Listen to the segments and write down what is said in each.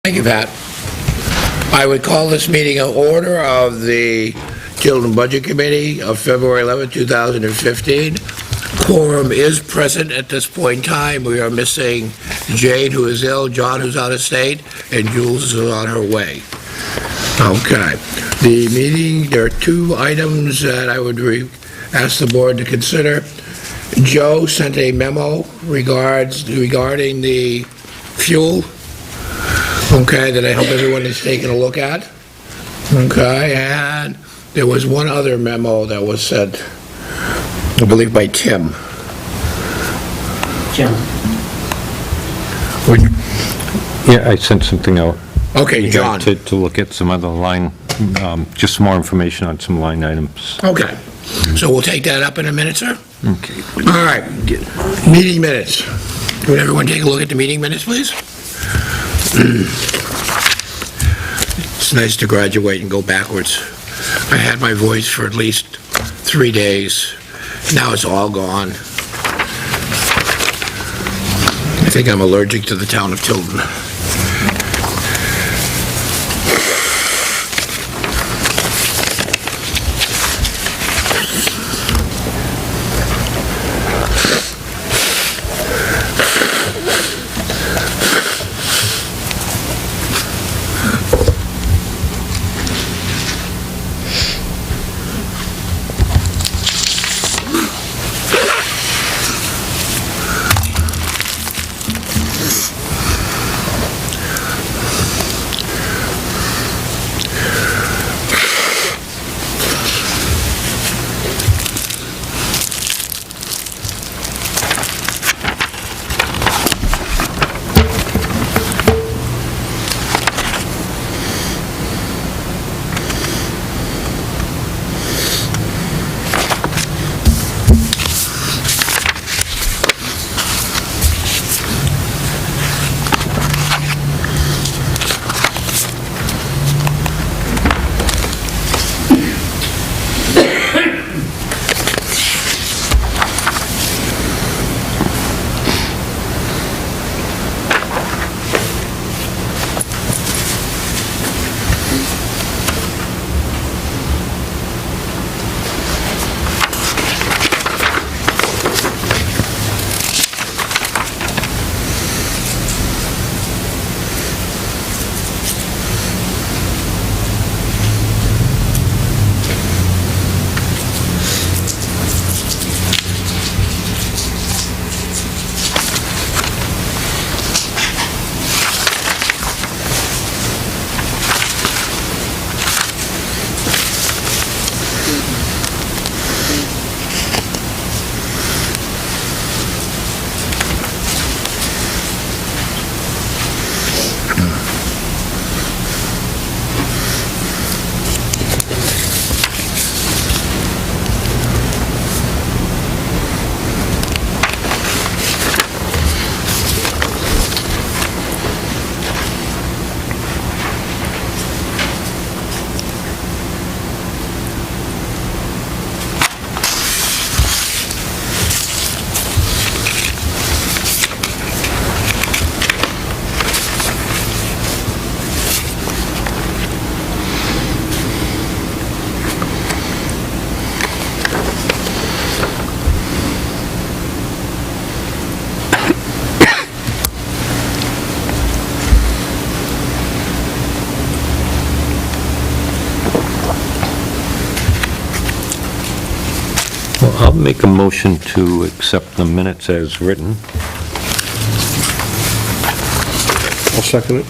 Thank you, Pat. I would call this meeting in order of the Tilton Budget Committee of February 11, 2015. Quorum is present at this point in time. We are missing Jane, who is ill, John, who's out of state, and Jules is on her way. Okay. The meeting, there are two items that I would ask the board to consider. Joe sent a memo regarding the fuel, okay, that I hope everyone has taken a look at. Okay, and there was one other memo that was sent, I believe, by Tim. Jim. Yeah, I sent something out. Okay, John. To look at some other line, just some more information on some line items. Okay, so we'll take that up in a minute, sir? Okay. All right, meeting minutes. Would everyone take a look at the meeting minutes, please? It's nice to graduate and go backwards. I had my voice for at least 3 days. Now it's all gone. I think I'm allergic to the town of Tilton. Well, I'll make a motion to accept the minutes as written. I'll second it.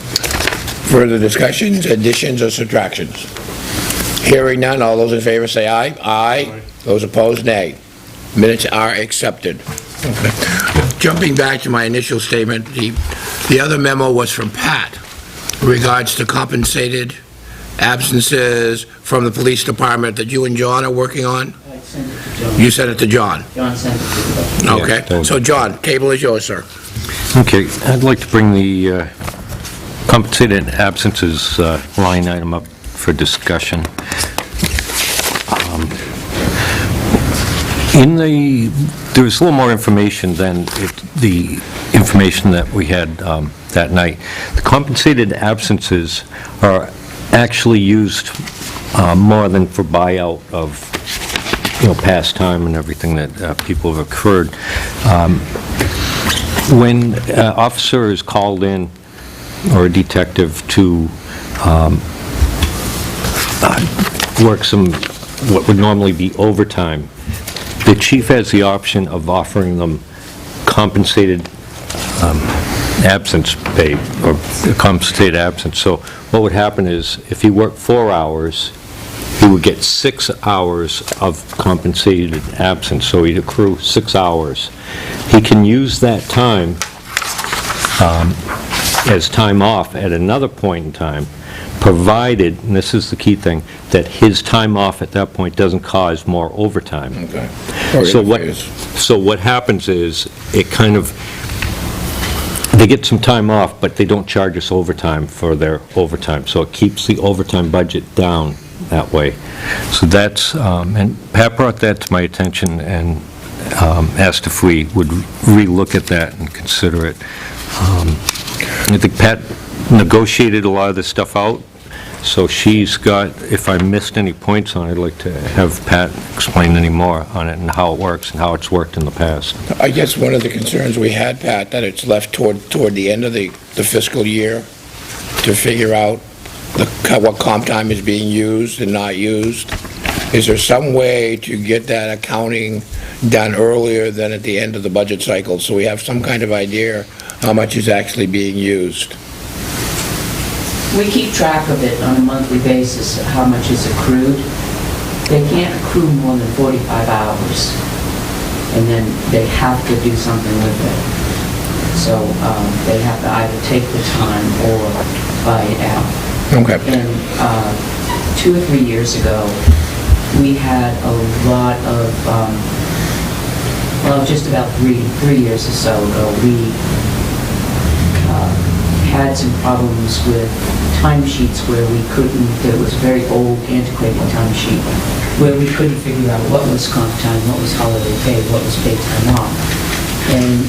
Further discussions, additions, or subtractions? Hearing none, all those in favor say aye. Aye. Those opposed, nay. Minutes are accepted. Okay. Jumping back to my initial statement, the other memo was from Pat in regards to compensated absences from the police department that you and John are working on. I sent it to John. You sent it to John? John sent it to the budget. Okay. So, John, table is yours, sir. Okay, I'd like to bring the compensated absences line item up for discussion. There's a little more information than the information that we had, that that night. The compensated absences are actually used more than for buyout of, past time and everything that people have accrued. When an officer is called in, or a detective, to work some, what would normally be overtime, the chief has the option of offering them compensated absence pay, or compensated absence. So what would happen is, if he worked 4 hours, he would get 6 hours of compensated absence, so he'd accrue 6 hours. He can use that time as time off at another point in time, provided, and this is the key thing, that his time off at that point doesn't cause more overtime. Okay. So what happens is, it kind of, they get some time off, but they don't charge us overtime for their overtime, so it keeps the overtime budget down that way. So that's, and Pat brought that to my attention and asked if we would relook at that and consider it. I think Pat negotiated a lot of this stuff out, so she's got, if I missed any points on it, I'd like to have Pat explain any more on it and how it works and how it's worked in the past. I guess one of the concerns we had, Pat, that it's left toward the end of the fiscal year to figure out what comp time is being used and not used. Is there some way to get that accounting done earlier than at the end of the budget cycle, so we have some kind of idea how much is actually being used? We keep track of it on a monthly basis, how much is accrued. They can't accrue more than 45 hours, and then they have to do something with it. So they have to either take the time or buy it out. Okay. And 2 or 3 years ago, we had a lot of, just about 3 years or so ago, we had some problems with timesheets where we couldn't, there was a very old antiquated timesheet where we couldn't figure out what was comp time, what was holiday pay, what was paid time off. And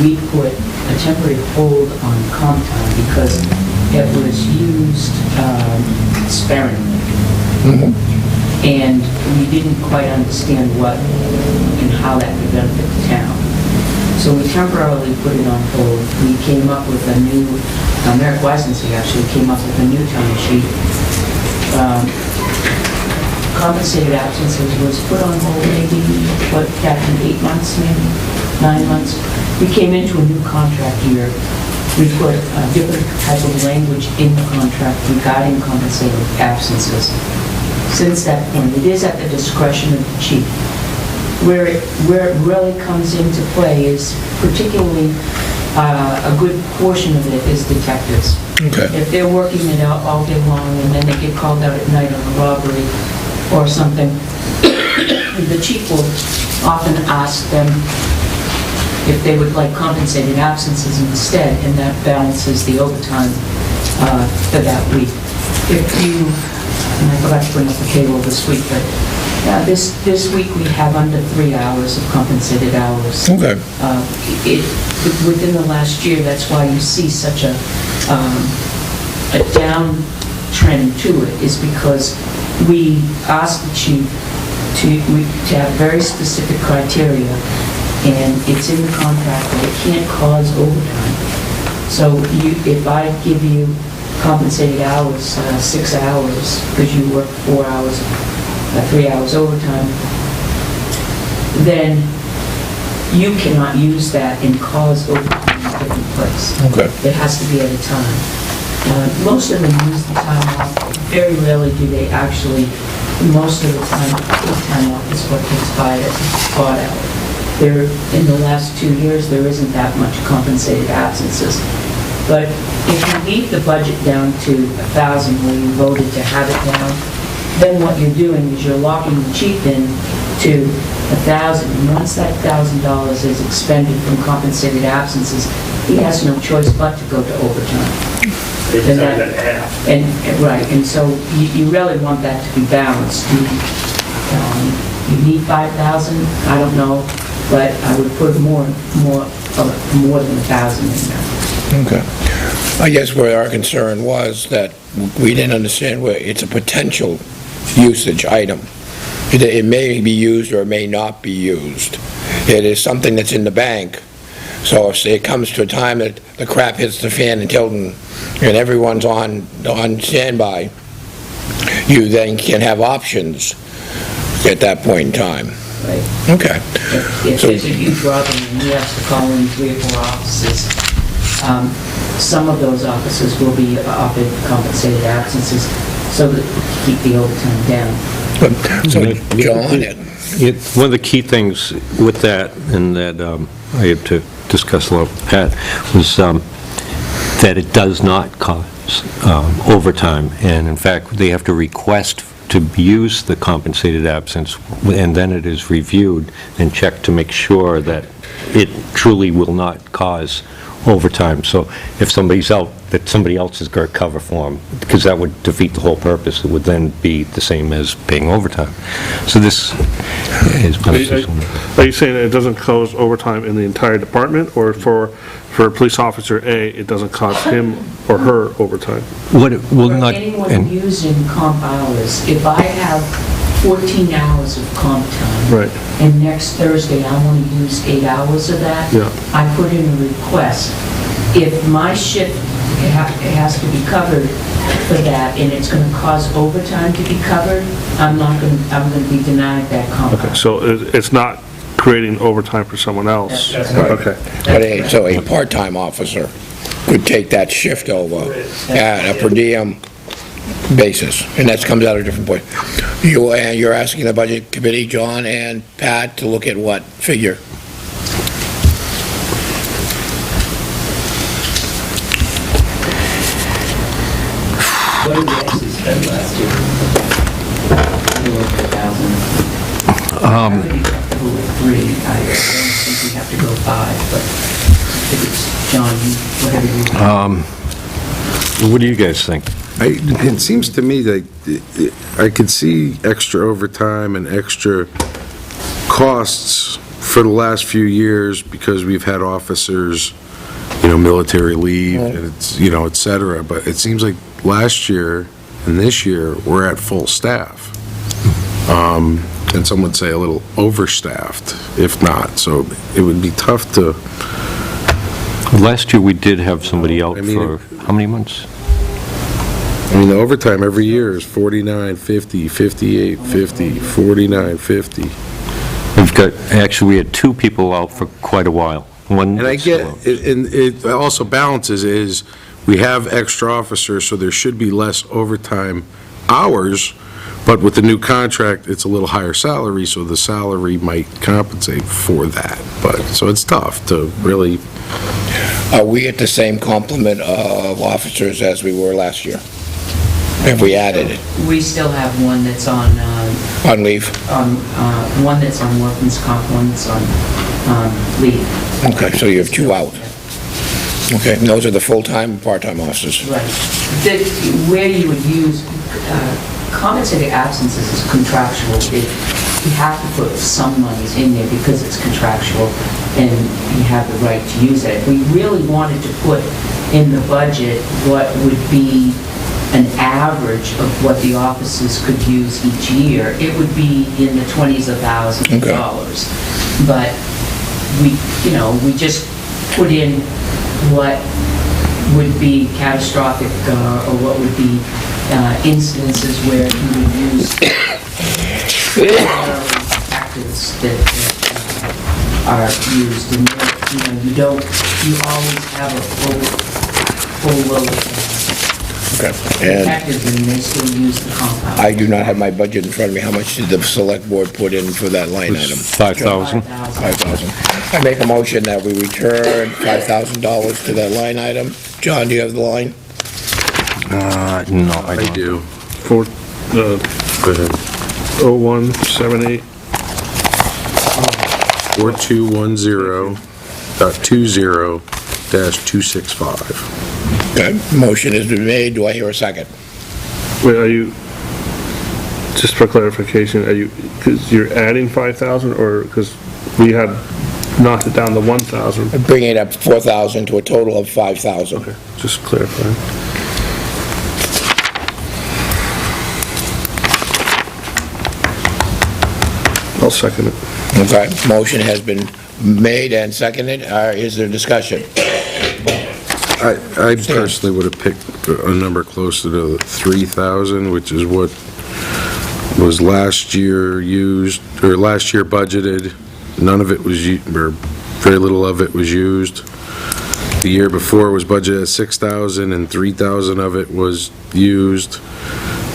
we put a temporary hold on comp time because it was used sparingly. Mm-hmm. And we didn't quite understand what and how that could benefit the town. So we temporarily put it on hold. We came up with a new, Merrick Weisensley actually came up with a new time sheet. Compensated absences was put on hold maybe, back in 8 months, maybe 9 months. We came into a new contract year. We put a different type of language in the contract regarding compensated absences. Since that point, it is at the discretion of the chief. Where it really comes into play is particularly a good portion of it is detectives. Okay. If they're working it out all day long and then they get called out at night on a robbery or something, the chief will often ask them if they would like compensated absences instead, and that balances the overtime for that week. If you, and I forgot to bring up the payroll this week, but this week we have under 3 hours of compensated hours. Okay. Within the last year, that's why you see such a downtrend to it, is because we asked the chief to have very specific criteria, and it's in the contract that it can't cause overtime. So if I give you compensated hours, 6 hours, because you work 4 hours, 3 hours overtime, then you cannot use that and cause overtime in a different place. Okay. It has to be at a time. Most of them use the time off. Very rarely do they actually, most of the time, the time off is what gets bought out. In the last 2 years, there isn't that much compensated absences. But if you leave the budget down to 1,000 where you voted to have it down, then what you're doing is you're locking the chief in to 1,000. And once that $1,000 is expended from compensated absences, he has no choice but to go to overtime. Right, and so you really want that to be balanced. You need 5,000, I don't know, but I would put more than 1,000 in there. Okay. I guess where our concern was that we didn't understand where it's a potential usage item. It may be used or it may not be used. It is something that's in the bank. So if it comes to a time that the crap hits the fan in Tilton and everyone's on standby, you then can have options at that point in time. Right. Okay. If So- there's a huge problem and he has to call in 3 or 4 offices, some of those offices will be offered compensated absences so that to keep the overtime down. So, John, One of the key things with that, and that I had to discuss a lot with Pat, was that it does not cause overtime, and in fact, they have to request to use the compensated absence, and then it is reviewed and checked to make sure that it truly will not cause overtime. So if somebody's out, that somebody else is going to cover for them, because that would defeat the whole purpose. It would then be the same as paying overtime. So this is beneficial. Are you saying that it doesn't cause overtime in the entire department, or for police officer A, it doesn't cost him or her overtime? What it will For not, anyone and using comp hours, if I have 14 hours of comp time, Right. and next Thursday I want to use 8 hours of that, Yeah. I put in a request. If my shift it has to be covered for that, and it's going to cause overtime to be covered, I'm going to be denied that comp Okay, hour. so it's not creating overtime for someone else? That's right. Okay. but so a part-time officer could take that shift over at a per diem basis, and that comes out of a different point. You're asking the Budget Committee, John and Pat, to look at what figure? What did we actually spend last year? A little over 1,000. I would be comfortable with 3. I don't think we have to go 5, but if it's, John, whatever you... what do you guys think? It seems to me like I could see extra overtime and extra costs for the last few years because we've had officers, military leave, and it's, et cetera. But it seems like last year and this year, we're at full staff. And some would say a little overstaffed, if not. So it would be tough to... Last year, we did have somebody out I mean, for, how many months? the overtime every year is 49, 50, 58, 50, 49, 50. We've got, actually, we had 2 people out for quite a while. One And I that's get, still out. and it also balances is, we have extra officers, so there should be less overtime hours, but with the new contract, it's a little higher salary, so the salary might compensate for that. But, so it's tough to really, Are we at the same complement of officers as we were last year? Have we added it We still have one that's on leave? one that's on workman's comp, one that's on leave. Okay, so you have 2 out. Okay, and those are the full-time and part-time officers. Right. Where you would use compensated absences is contractual. You have to put some monies in there because it's contractual and you have the right to use it. If we really wanted to put in the budget what would be an average of what the offices could use each year, it would be in the 20s of thousands of Okay. dollars. But we just put in what would be catastrophic or what would be instances where you would use actives that are used. And you always have a full load of Okay. And actives and they still use the compound. I do not have my budget in front of me. How much did the select board put in for that line item? 5,000? 5,000. I make a motion that we return $5,000 to that line item. John, do you have the line? No, I I don't. do. For Go ahead. 0178, 4210.20-265. Okay, motion has been made. Do I hear a second? wait, are you, just for clarification, because you're adding 5,000, or, because we had knocked it down to 1,000. bringing it up 4,000 to a total of 5,000. Okay, just clarifying. I'll second it. Okay, motion has been made and seconded. Is there discussion? I personally would have picked a number closer to 3,000, which is what was last year used, or last year budgeted. None of it was, or very little of it was used. The year before was budgeted at 6,000 and 3,000 of it was used.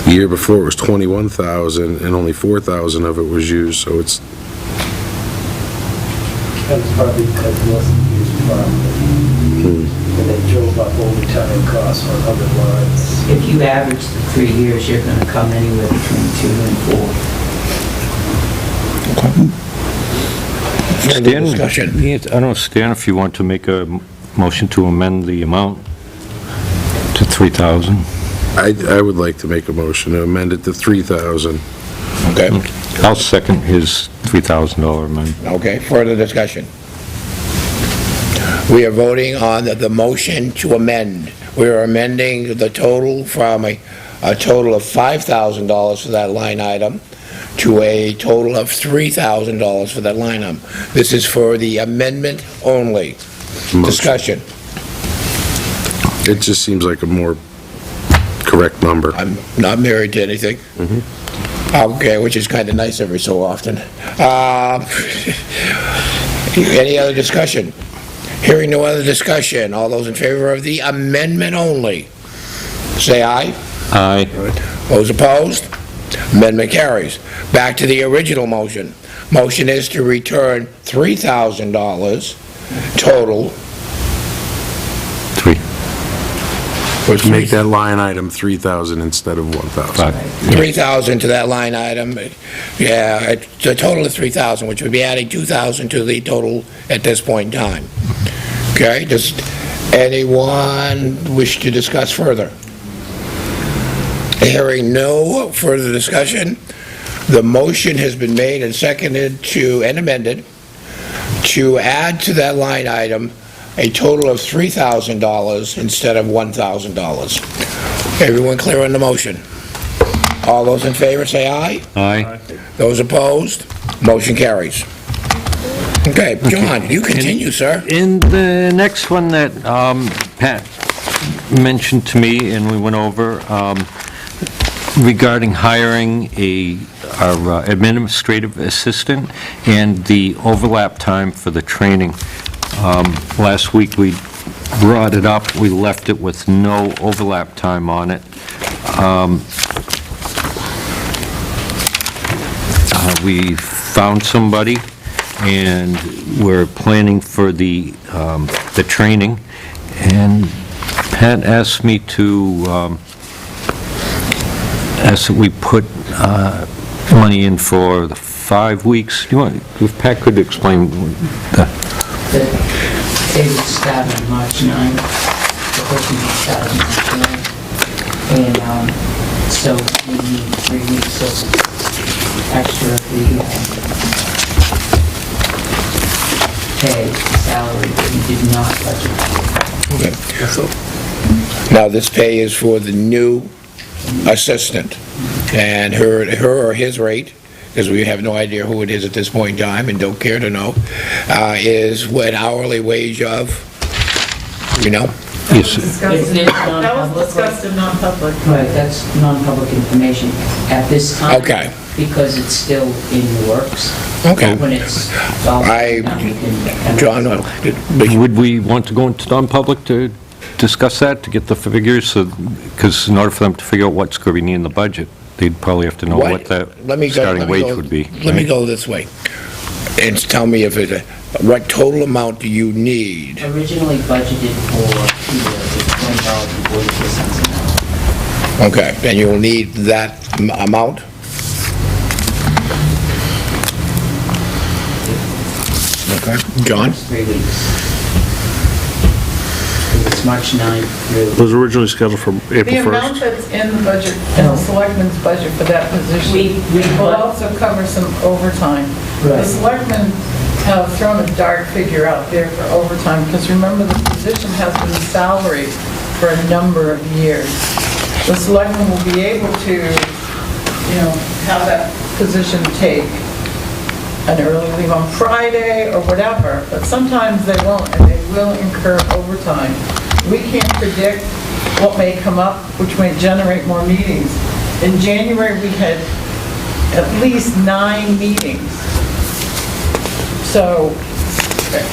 The year before it was 21,000 and only 4,000 of it was used, so it's, That was probably because it wasn't used properly. And they drove up overtime costs on other lines. If you average the 3 years, you're gonna come anywhere between 2 and 4. Further discussion? Yeah, I don't know, Stan, if you want to make a motion to amend the amount to 3,000. I would like to make a motion to amend it to 3,000. Okay, I'll second his $3,000 amendment. okay, further discussion? We are voting on the motion to amend. We are amending the total from a total of $5,000 for that line item to a total of $3,000 for that line item. This is for the amendment only. Motion. Discussion. It just seems like a more correct number. I'm not married to anything. Okay, which is kind of nice every so often. Any other discussion? Hearing no other discussion, all those in favor of the amendment only, say aye. Aye. Those opposed? Amendment carries. Back to the original motion. Motion is to return $3,000 total. Three. To make that line item 3,000 instead of 1,000. Five. 3,000 to that line item. Yeah, it's a total of 3,000, which would be adding 2,000 to the total at this point in time. Okay, does anyone wish to discuss further? Hearing no further discussion, the motion has been made and seconded and amended to add to that line item a total of $3,000 instead of $1,000. Everyone clear on the motion? All those in favor say aye. Aye. Those opposed? Motion carries. Okay, John, you continue, sir. In the next one that Pat mentioned to me, and we went over, regarding hiring our administrative assistant and the overlap time for the training. Last week, we brought it up, we left it with no overlap time on it. We found somebody, and we're planning for the training, and Pat asked me to ask that we put money in for the 5 weeks. Do you want, if Pat could explain the... They would start on March 9th, the person would start on March 9th. And so we need 3 weeks of extra of the pay, salary that we did not budget. Okay. Now, this pay is for the new assistant, and her or his rate, because we have no idea who it is at this point in time and don't care to know, is what hourly wage of, you know? Yes. It's That was non-public. discussed in non-public. Right, that's non-public information at this time. Okay. Because it's still in the works. Okay. When it's all I- done, we can... John, Would we want to go into non-public to discuss that, to get the figures? Because in order for them to figure out what's going to be in the budget, they'd probably have to know what that starting wage would be. Let me right? go this way, and tell me if it, what total amount do you need? Originally budgeted for $20.44 an hour. Okay, and you'll need that amount? Okay, John? 3 weeks. It's March 9th It through... was originally scheduled for The April amount 1st. that's in the budget, in the selectmen's budget for that position, We will also cover some overtime. The Right. selectmen thrown a dark figure out there for overtime, because remember, the position has been salaried for a number of years. The selectmen will be able to, have that position take an early leave on Friday or whatever, but sometimes they won't, and they will incur overtime. We can't predict what may come up, which may generate more meetings. In January, we had at least 9 meetings. So,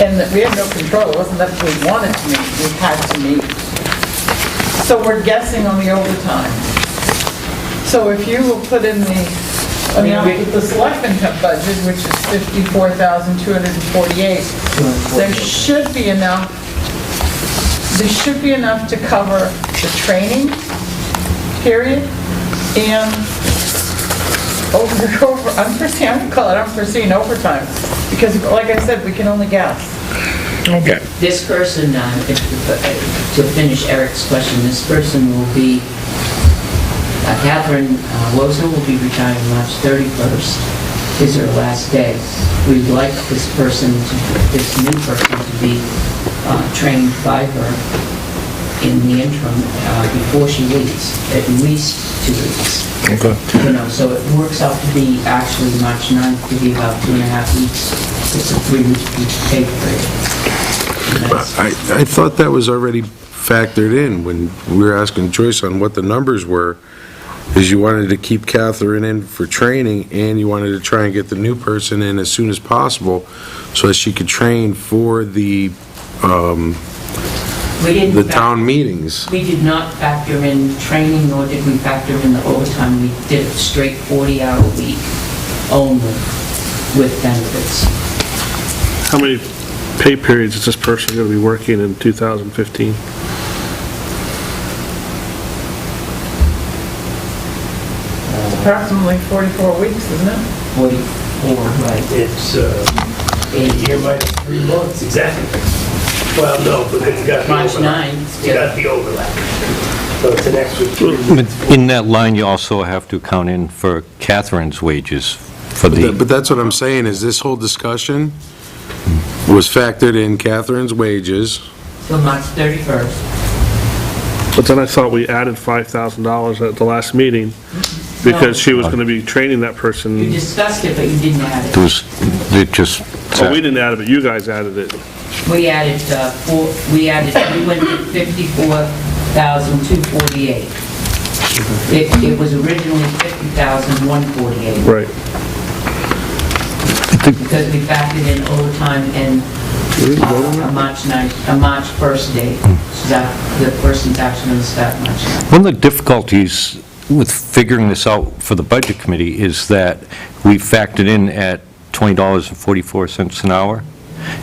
and we had no control. It wasn't that we wanted to meet, we had to meet. So we're guessing on the overtime. So if you will put in the selectmen budget, which is $54,248, there should be enough to cover the training period and unforeseen, I'm gonna call it unforeseen overtime, because like I said, we can only guess. Okay. This person, to finish Eric's question, this person will be, Catherine Wozen will be retiring March 31st, is her last day. We'd like this new person to be trained by her in the interim before she leaves, at least 2 weeks. Okay. So it works out to be actually March 9th, to be about 2.5 weeks. It's a 3-week pay period. I thought that was already factored in when we were asking Joyce on what the numbers were, is you wanted to keep Catherine in for training, and you wanted to try and get the new person in as soon as possible so that she could train for the town meetings. We did not factor in training, nor did we factor in the overtime. We did a straight 40-hour week only with benefits. How many pay periods is this person going to be working in 2015? Approximately 44 weeks, isn't it? 44, right. It's a year minus 3 months, exactly. Well, no, but then you got the March overlap. 9th. You got the overlap. So it's an extra 3 months. In that line, you also have to count in for Catherine's wages for But that's what I'm saying, is this whole discussion was factored in Catherine's wages. Till March 31st. But then I thought we added $5,000 at the last meeting because she was going to be training that You person. discussed it, but you didn't add it. Oh, we didn't add it, but you guys added it. We added, we went to 54,248. It was originally 50,148. Right. Because we factored in overtime and a March 1st date. So that the person's actually going to start March 9th. One of the difficulties with figuring this out for the Budget Committee is that we factored in at $20.44 an hour.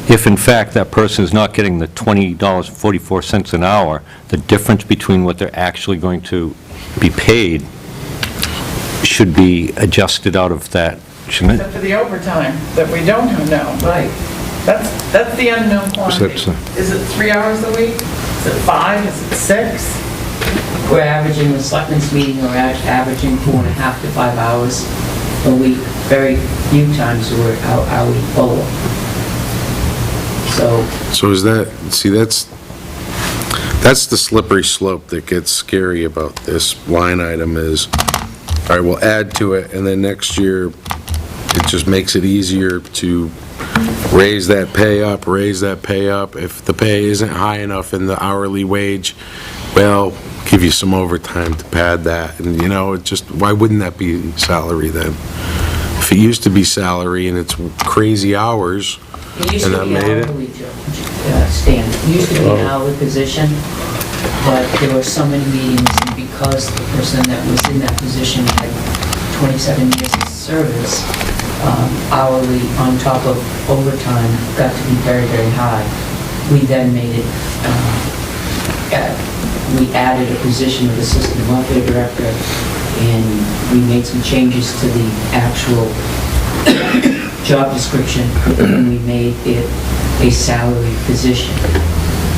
If in fact that person is not getting the $20.44 an hour, the difference between what they're actually going to be paid should be adjusted out of that, shouldn't it? Except for the overtime that we don't know. Right. That's the unknown quantity. So- Is it 3 hours a week? Is it 5? Is it 6? We're averaging, the selectmen's meeting, we're averaging 4.5 to 5 hours a week. Very few times we're hourly full. So is that, see, that's the slippery slope that gets scary about this line item is, all right, we'll add to it, and then next year, it just makes it easier to raise that pay up. If the pay isn't high enough in the hourly wage, well, give you some overtime to pad that, and it just, why wouldn't that be salary then? If it used to be salary and it's crazy hours, It used and to that be made it? hourly, Stan. It used to be an hourly position, but there were so many meetings, and because the person that was in that position had 27 years of service, hourly on top of overtime got to be very, very high. We then made it, we added a position of assistant welfare director, and we made some changes to the actual job description, and we made it a salary position.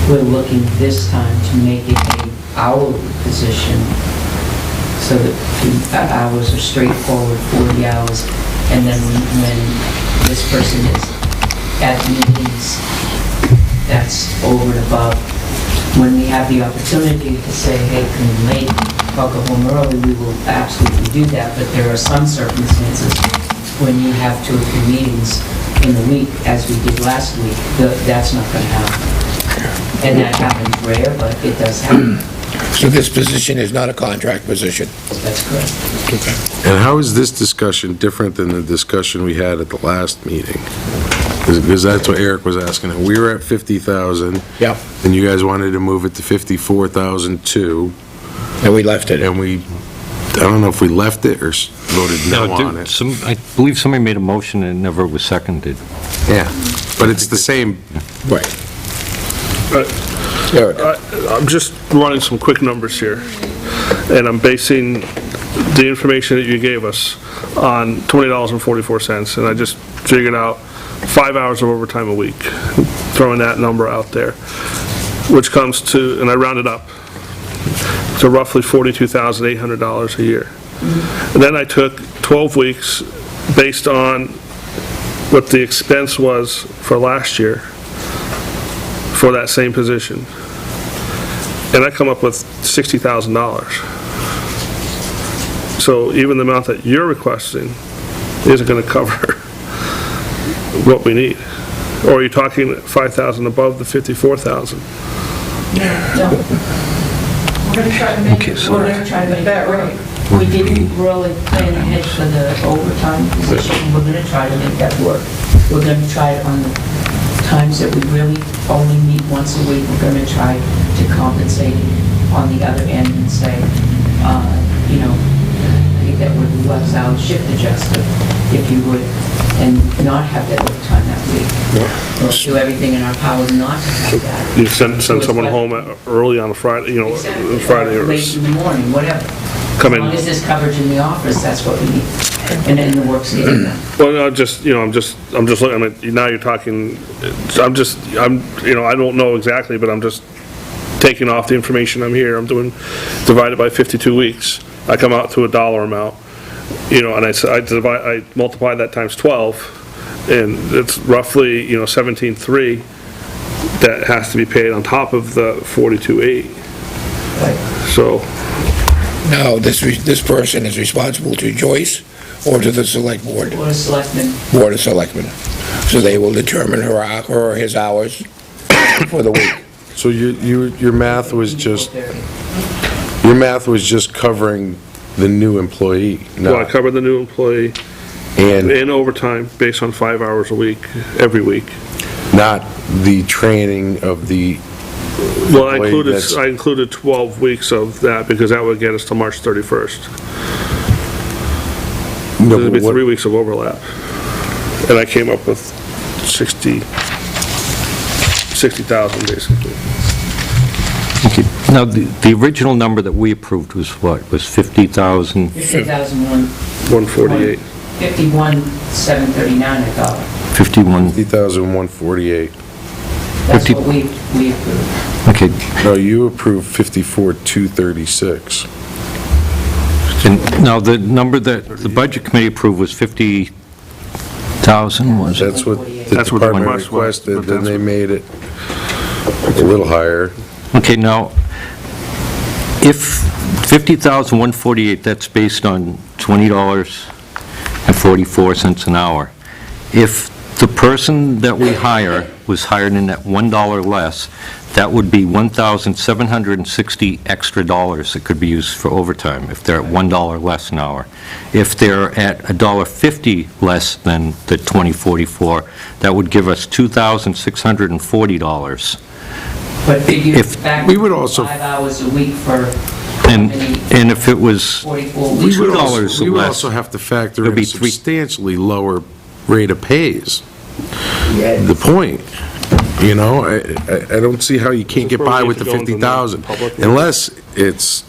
We're looking this time to make it a hourly position, so that the hours are straightforward, 40 hours, and then when this person is at meetings, that's over and above. When we have the opportunity to say, hey, come in late, I'll go home early, we will absolutely do that, but there are some circumstances when you have 2 or 3 meetings in the week, as we did last week, that's not going to happen. And that happens rare, but it does happen. So this position is not a contract position? That's correct. And how is this discussion different than the discussion we had at the last meeting? Because that's what Eric was asking. We were at 50,000. Yep. And you guys wanted to move it to 54,002. And we left it. And I don't know if we left it or voted no on it. I believe somebody made a motion and it never was seconded. Yeah, but it's the same. Right. Eric? I'm just running some quick numbers here, and I'm basing the information that you gave us on $20.44, and I just figured out 5 hours of overtime a week, throwing that number out there, which comes to, and I rounded up, to roughly $42,800 a year. And then I took 12 weeks based on what the expense was for last year for that same position. And I come up with $60,000. So even the amount that you're requesting isn't going to cover what we need. Or are you talking 5,000 above the 54,000? No. We're going to try to make it We're going to try to make that it work. right. We didn't really plan ahead for the overtime position. We're going to try to make that work. We're going to try it on the times that we really only meet once a week. We're going to try to compensate on the other end and say, I think that would less our shift adjuster, if you would, and not have that overtime that week. We'll do everything in our power not to have that. You send someone home early on a Friday, Exactly. Friday or Late in the morning, whatever. come As long in. as there's coverage in the office, that's what we need. And then the work's getting done. Well, no, I'm just looking, now you're talking, I don't know exactly, but I'm just taking off the information I'm here. I'm doing, divided by 52 weeks. I come out to a dollar amount, and I multiply that times 12, and it's roughly, 17.3 that has to be paid on top of the 42.8. Right. So, Now, this person is responsible to Joyce or to the select board? Board of Selectmen, Board of Selectmen. So they will determine her or his hours for the week. So your math was just, 4:30. your math was just covering the new employee, well, I not, cover the new employee and in overtime based on 5 hours a week, every week. not the training of the Well, I employee that's- included 12 weeks of that because that would get us to March 31st. No, There'd be but what- 3 weeks of overlap. And I came up with 60,000 basically. Okay. Now, the original number that we approved was what? Was 50,000? 50,001, 148. 51,739, I thought. 51? 50,148. That's 50 what we approved. Okay. No, you approved 54,236. And now, the number that the Budget Committee approved was 50,000, was it? That's what the That's what the department request was, requested, but then that's they what- made it a little higher. Okay, now, if 50,148, that's based on $20.44 an hour. If the person that we hire was hired in at $1 less, that would be 1,760 extra dollars that could be used for overtime if they're at $1 less an hour. If they're at $1.50 less than the 2044, that would give us $2,640. But figure If- back we would also- 5 hours a week for And if it was 44 We weeks. would $2 also, we would less. also have to factor It'd in be a three- substantially lower rate of pays. The point, I don't see how you can't get This is where by we with have the to go into 50,000, non-public. unless it's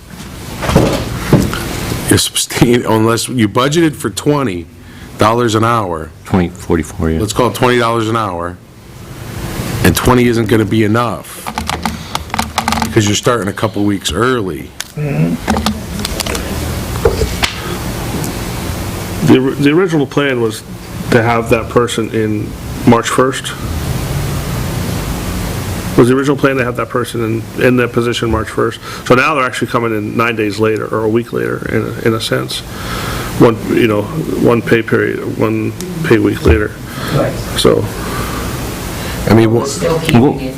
unless you budgeted for $20 an hour, 2044, yeah. let's call it $20 an hour, and 20 isn't going to be enough, because you're starting a couple weeks early. The original plan was to have that person in March 1st? Was the original plan to have that person in that position March 1st? So now they're actually coming in 9 days later, or a week later, in a sense. One pay period, 1 pay week later. Right. So, I mean, We're still keeping it,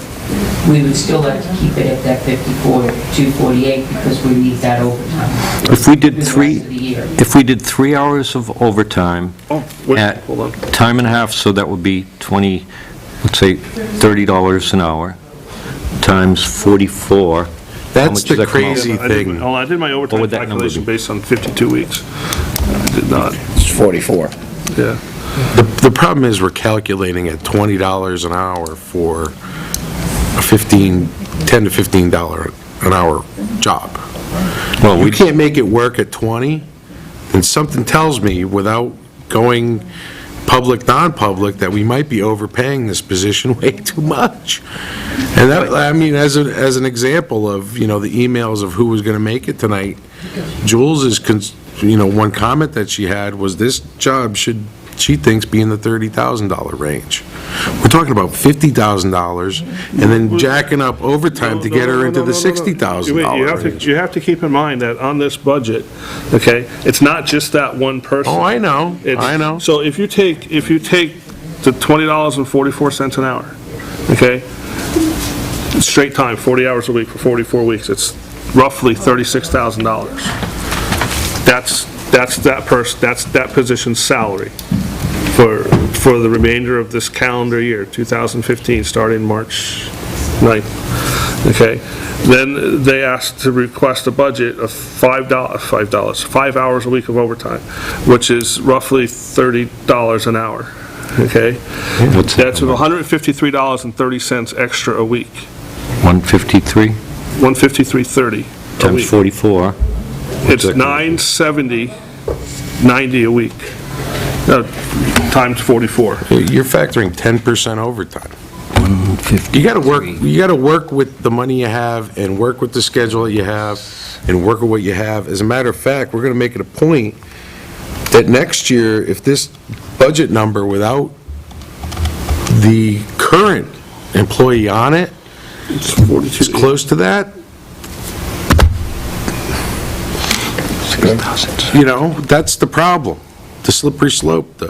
we would still like to keep it at that 248 because we need that overtime. If we did for the three, rest of the year. if we did 3 hours of overtime wait, at hold on. time and a half, so that would be 20, let's say $30 an hour, times 44. How that's much does the that come out? crazy I thing. did my overtime would that number calculation be? based on 52 weeks. I did not, It's 44. yeah. The problem is we're calculating at $20 an hour for a $10 to $15 an hour job. Well, You we can't make it work at 20, then something tells me, without going public, non-public, that we might be overpaying this position way too much. And that, I mean, as an example of, the emails of who was going to make it tonight, Jules is, one comment that she had was this job should, she thinks, be in the $30,000 range. We're talking about $50,000 and then jacking up overtime to get her into the $60,000 range. You have to keep in mind that on this budget, okay, it's not just that one person. Oh, I know, It's- I know. So if you take the $20.44 an hour, okay, straight time, 40 hours a week for 44 weeks, it's roughly $36,000. That's that position's salary for the remainder of this calendar year, 2015, starting March 9th, okay? Then they asked to request a budget of $5 hours a week of overtime, which is roughly $30 an hour, okay? What's that That's $153.30 extra a week, 153 $153.30 a times week. 44. It's that come out? $970.90 a week, times 44. You're factoring 10% overtime. You gotta work with the money you have, and work with the schedule that you have, and work with what you have. As a matter of fact, we're gonna make it a point that next year, if this budget number without the current employee on it It's 42. is close to that, that's the problem, the slippery slope,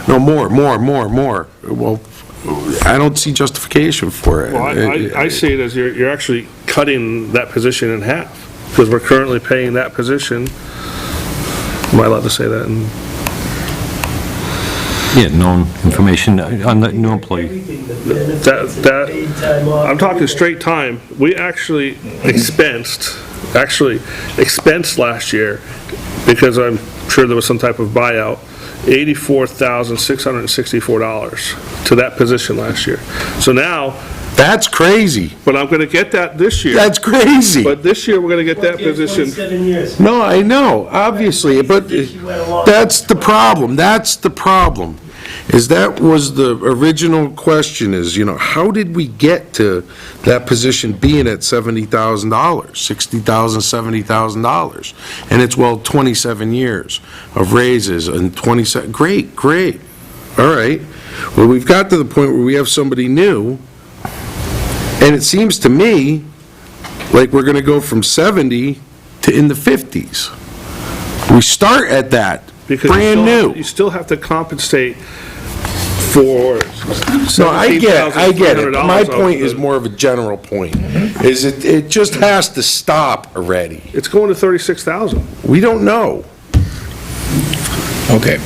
more. Well, I don't see justification for it. Well, I see it as you're actually cutting that position in half, because we're currently paying that position, am I allowed to say that? Yeah, known information on the new employee. Everything, the benefits, the paid time off. I'm talking straight time, we actually expensed last year, because I'm sure there was some type of buyout, $84,664 to that position last year. So now, That's crazy. but I'm gonna get that this year. That's crazy. But this year, we're gonna get that Yeah, position. 27 years. No, I know, obviously, but that's the problem, is that was the original question is, how did we get to that position being at $70,000, $60,000, $70,000? And it's, 27 years of raises and 27, great, all right. Well, we've got to the point where we have somebody new, and it seems to me like we're gonna go from 70 to in the 50s. We start at that, Because brand new. you still have to compensate for No, I get it. My $17,300 point of is the- more of a general point, is it just has to stop already. It's going to 36,000. We don't know. Okay.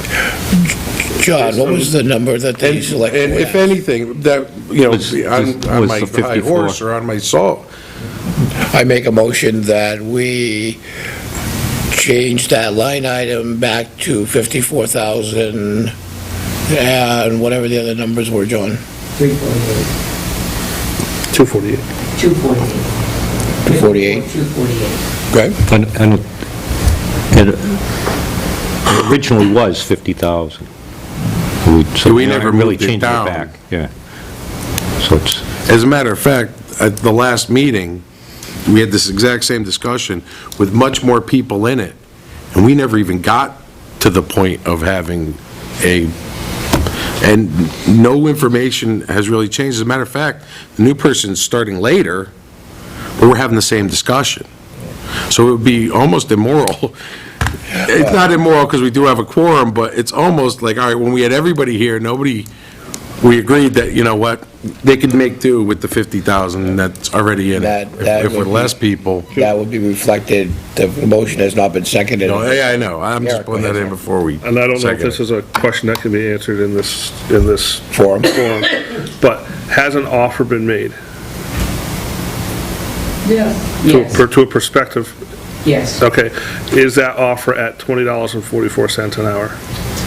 John, what was the number that they selected? And if anything, that, Was on my the high 54. horse or on my salt, I make a motion that we change that line item back to 54,000 and whatever the other numbers were, John. 348, 248. 248. 248. 248. Okay. And it originally was 50,000. So We never really moved it changed down. back. Yeah. So it's, as a matter of fact, at the last meeting, we had this exact same discussion with much more people in it, and we never even got to the point of having a And no information has really changed. As a matter of fact, the new person's starting later, but we're having the same discussion. So it would be almost immoral. It's not immoral because we do have a quorum, but it's almost like, all right, when we had everybody here, we agreed that, you know what, they could make do with the 50,000 that's already in it. That If we're would be- less people. That would be reflected, the motion has not been seconded. No, yeah, I know. I'm just Eric, putting that in before we. And I don't know if second this it. is a question that can be answered in this Forum. forum, but has an offer been made Yes. Yes, to a prospective? yes. Okay, is that offer at $20.44 an hour?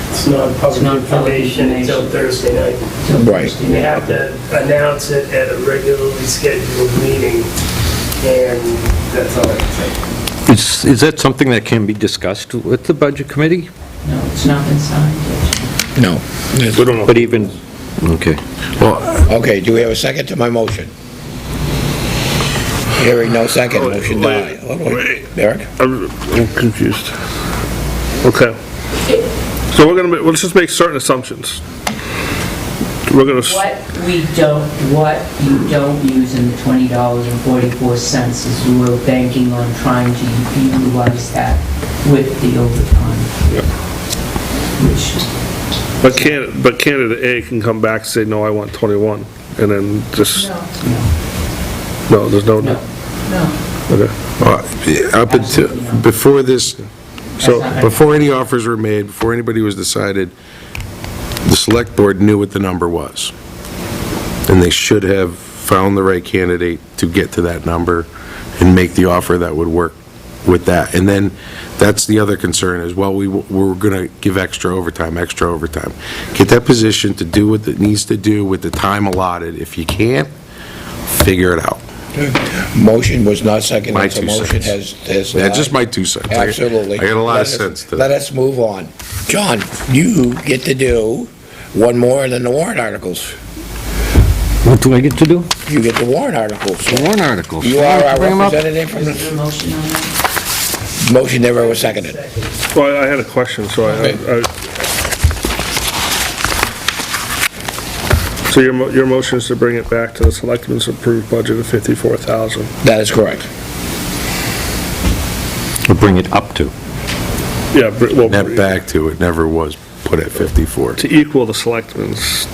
It's not It's public not public information until Thursday night. Till Right. Thursday You night. have to announce it at a regularly scheduled meeting, and that's all I can say. Is that something that can be discussed with the Budget Committee? No, it's not been signed yet. No. We don't know. But even, okay. Well, Okay, do we have a second to my motion? Hearing no second, motion died. wait. Eric? I'm confused. Okay. So let's just make certain assumptions. We're gonna, What you don't use in the $20.44 is we're banking on trying to utilize that with the overtime. Which, but candidate A can come back and say, no, I want 21, and then just, no, there's no, no, No. okay. up until, before this, so before any offers were made, before anybody was decided, the select board knew what the number was. And they should have found the right candidate to get to that number and make the offer that would work with that. And then, that's the other concern is, well, we're going to give extra overtime. Get that position to do what it needs to do with the time allotted. If you can't, figure it out. Motion was not seconded. My so 2 motion cents. has Yeah, just my 2 cents. Absolutely. I got a lot of Let us- sense to Let that. us move on. John, you get to do one more than the warrant articles. What do I get to do? You get the warrant articles. Warrant articles. You are our Bring 'em up. representative from is there a the, motion on that? motion never was seconded. Well, I had a question, so so your motion is to bring it back to the selectmen's approved budget of 54,000. That is correct. Or bring it up to. Yeah, well, Net back to, it never was put at 54. to equal the selectmen's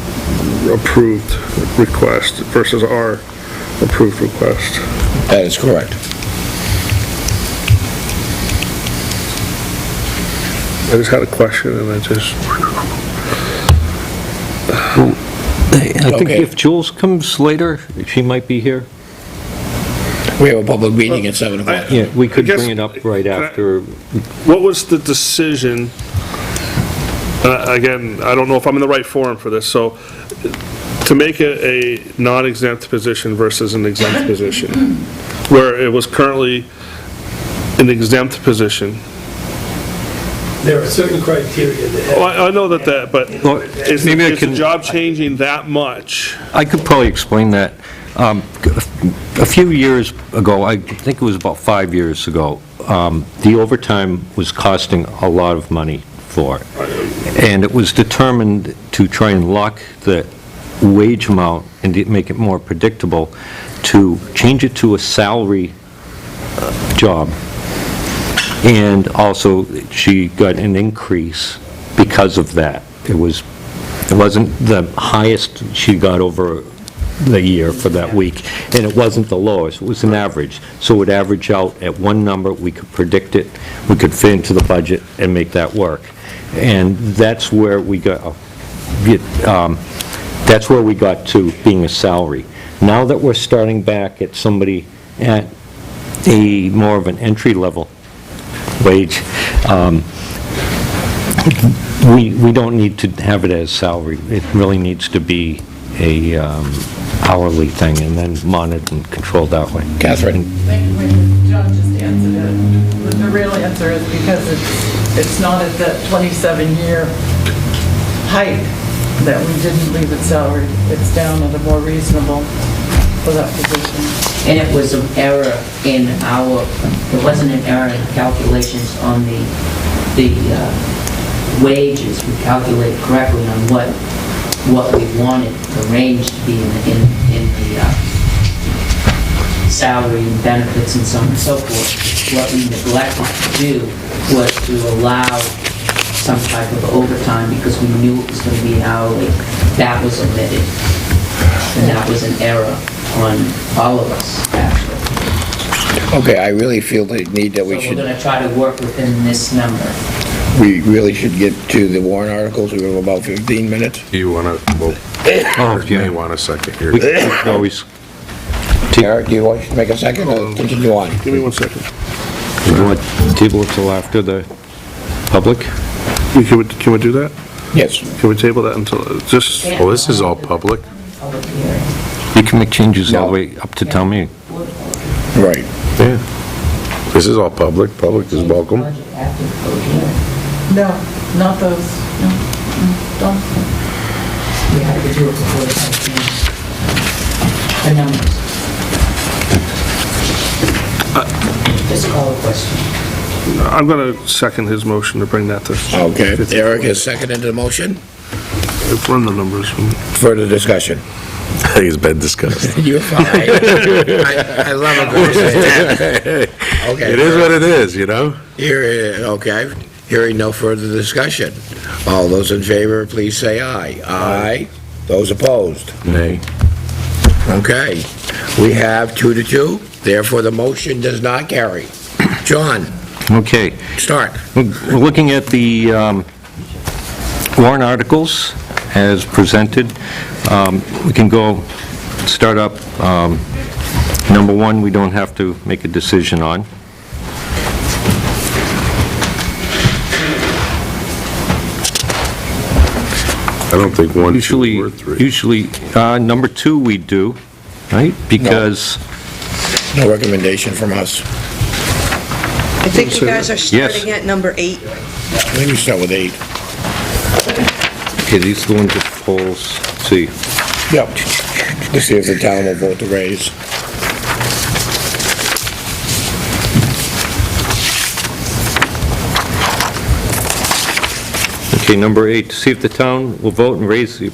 approved request versus our approved request. That is correct. I just had a question and I just, I think Okay. if Jules comes later, she might be here. We have a public meeting at 7 o'clock. Yeah, we could I guess- bring it up right can I- after. what was the decision? Again, I don't know if I'm in the right forum for this, so to make it a non-exempt position versus an exempt position, where it was currently an exempt position. There are certain criteria that Well, I know that, but Well, is maybe I is the can- job changing that much? I could probably explain that. A few years ago, I think it was about 5 years ago, the overtime was costing a lot of money for it. And it was determined to try and lock the wage amount and to make it more predictable, to change it to a salary job. And also, she got an increase because of that. It wasn't the highest she got over the year for that week, and it wasn't the lowest, it was an average. So it would average out at one number, we could predict it, we could fit into the budget and make that work. And that's where we got, to being a salary. Now that we're starting back at somebody at a more of an entry-level wage, we don't need to have it as salary. It really needs to be a hourly thing and then monitored and controlled that way. Catherine? John just answered it. The real answer is because it's not at that 27-year height that we didn't leave it salaried. It's down at a more reasonable for that position. And it was an error in there wasn't an error in calculations on the wages. We calculated correctly on what what we wanted the range to be in the salary and benefits and so on and so forth. What we neglected to do was to allow some type of overtime because we knew it was going to be hourly. That was omitted. And that was an error on all of us, actually. Okay, I really feel the need that So we we're should, going to try to work within this number. we really should get to the warrant articles. We have about 15 minutes. Do you want to, well, Oh, you may yeah. want a second here. We can always, Eric, do you want to make a second or continue on? Give me 1 second. do you want to table it till after the public? Can we do that? Yes. Can we table that until, just, Well, this is all public. Public hearing. You can make changes all the No. way up to town meeting. Right. Yeah. This is all public. Public is welcome. Budget after the public hearing. No, not those, no, don't. We have to do it before the public hearing. The numbers. Just call a question. I'm going to second his motion to bring that to. Okay, Eric has seconded the motion. Run the numbers. Further discussion. I think it's been discussed. You're fine. I love it when you say that. Okay. It is what it is, you know? Okay, hearing no further discussion. All those in favor, please say aye. Aye. Those opposed? Nay. Okay, we have 2-2, therefore the motion does not carry. John, Okay. start. We're looking at the warrant articles as presented. We can go, start up, number one, we don't have to make a decision on. I don't think 1, 2, Usually, or 3. number two we do, right? Because, No recommendation from us. I think you guys are starting at number 8. Maybe start with 8. okay, these are the ones that polls, see. Yep. To see if the town will vote to raise. Okay, number 8, to see if the town will vote and raise the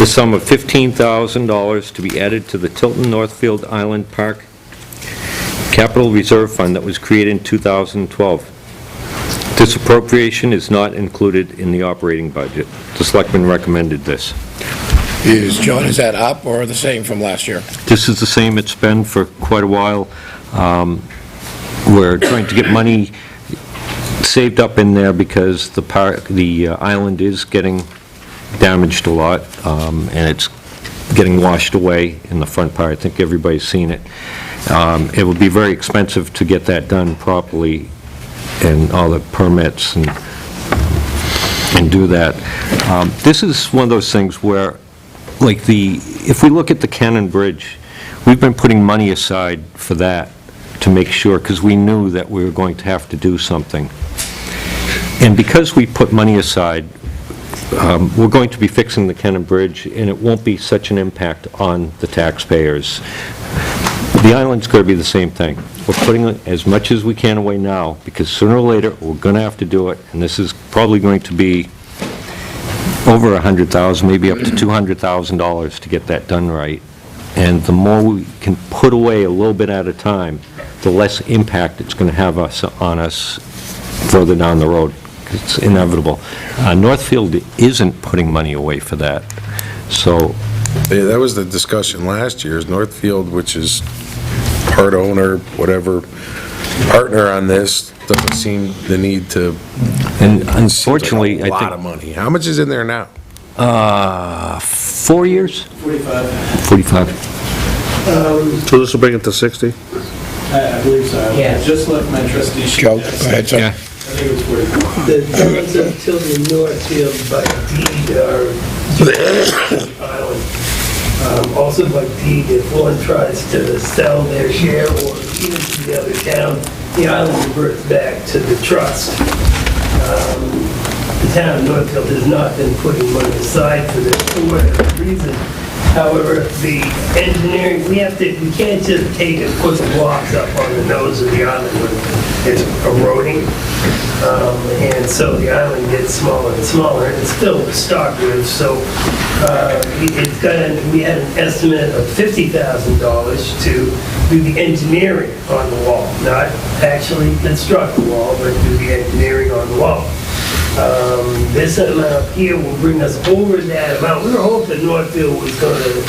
sum of $15,000 to be added to the Tilton Northfield Island Park Capital Reserve Fund that was created in 2012. This appropriation is not included in the operating budget. The selectmen recommended this. John, is that up or the same from last year? This is the same it's been for quite a while. We're trying to get money saved up in there because the island is getting damaged a lot, and it's getting washed away in the front part. I think everybody's seen it. It would be very expensive to get that done properly and all the permits and do that. This is one of those things where, like if we look at the Cannon Bridge, we've been putting money aside for that to make sure, because we knew that we were going to have to do something. And because we put money aside, we're going to be fixing the Cannon Bridge, and it won't be such an impact on the taxpayers. The island's going to be the same thing. We're putting as much as we can away now, because sooner or later, we're going to have to do it, and this is probably going to be over $100,000, maybe up to $200,000 to get that done right. And the more we can put away a little bit at a time, the less impact it's going to have on us further down the road. It's inevitable. Northfield isn't putting money away for that, so... Yeah, that was the discussion last year, is Northfield, which is part owner, whatever, partner on this, doesn't seem the need to... And unfortunately, A lot I of money. How much is in there now? think, 4 years? 45. 45. So this will bring it to 60? I believe so. Yeah. Just left my trustee sheet. Joe, go ahead, sir. Yeah. I think it was 45. The towns of Tilton Northfield by deed are island. Also by deed, if one tries to sell their share or even to the other town, the island reverts back to the trust. The town of Northfield has not been putting money aside for this for whatever reason. However, the engineering, we can't just take and put the blocks up on the nose of the island when it's eroding. And so the island gets smaller and smaller, and it's filled with stockage, so we had an estimate of $50,000 to do the engineering on the wall, not actually construct the wall, but do the engineering on the wall. This amount here will bring us over that amount. We were hoping Northfield was going to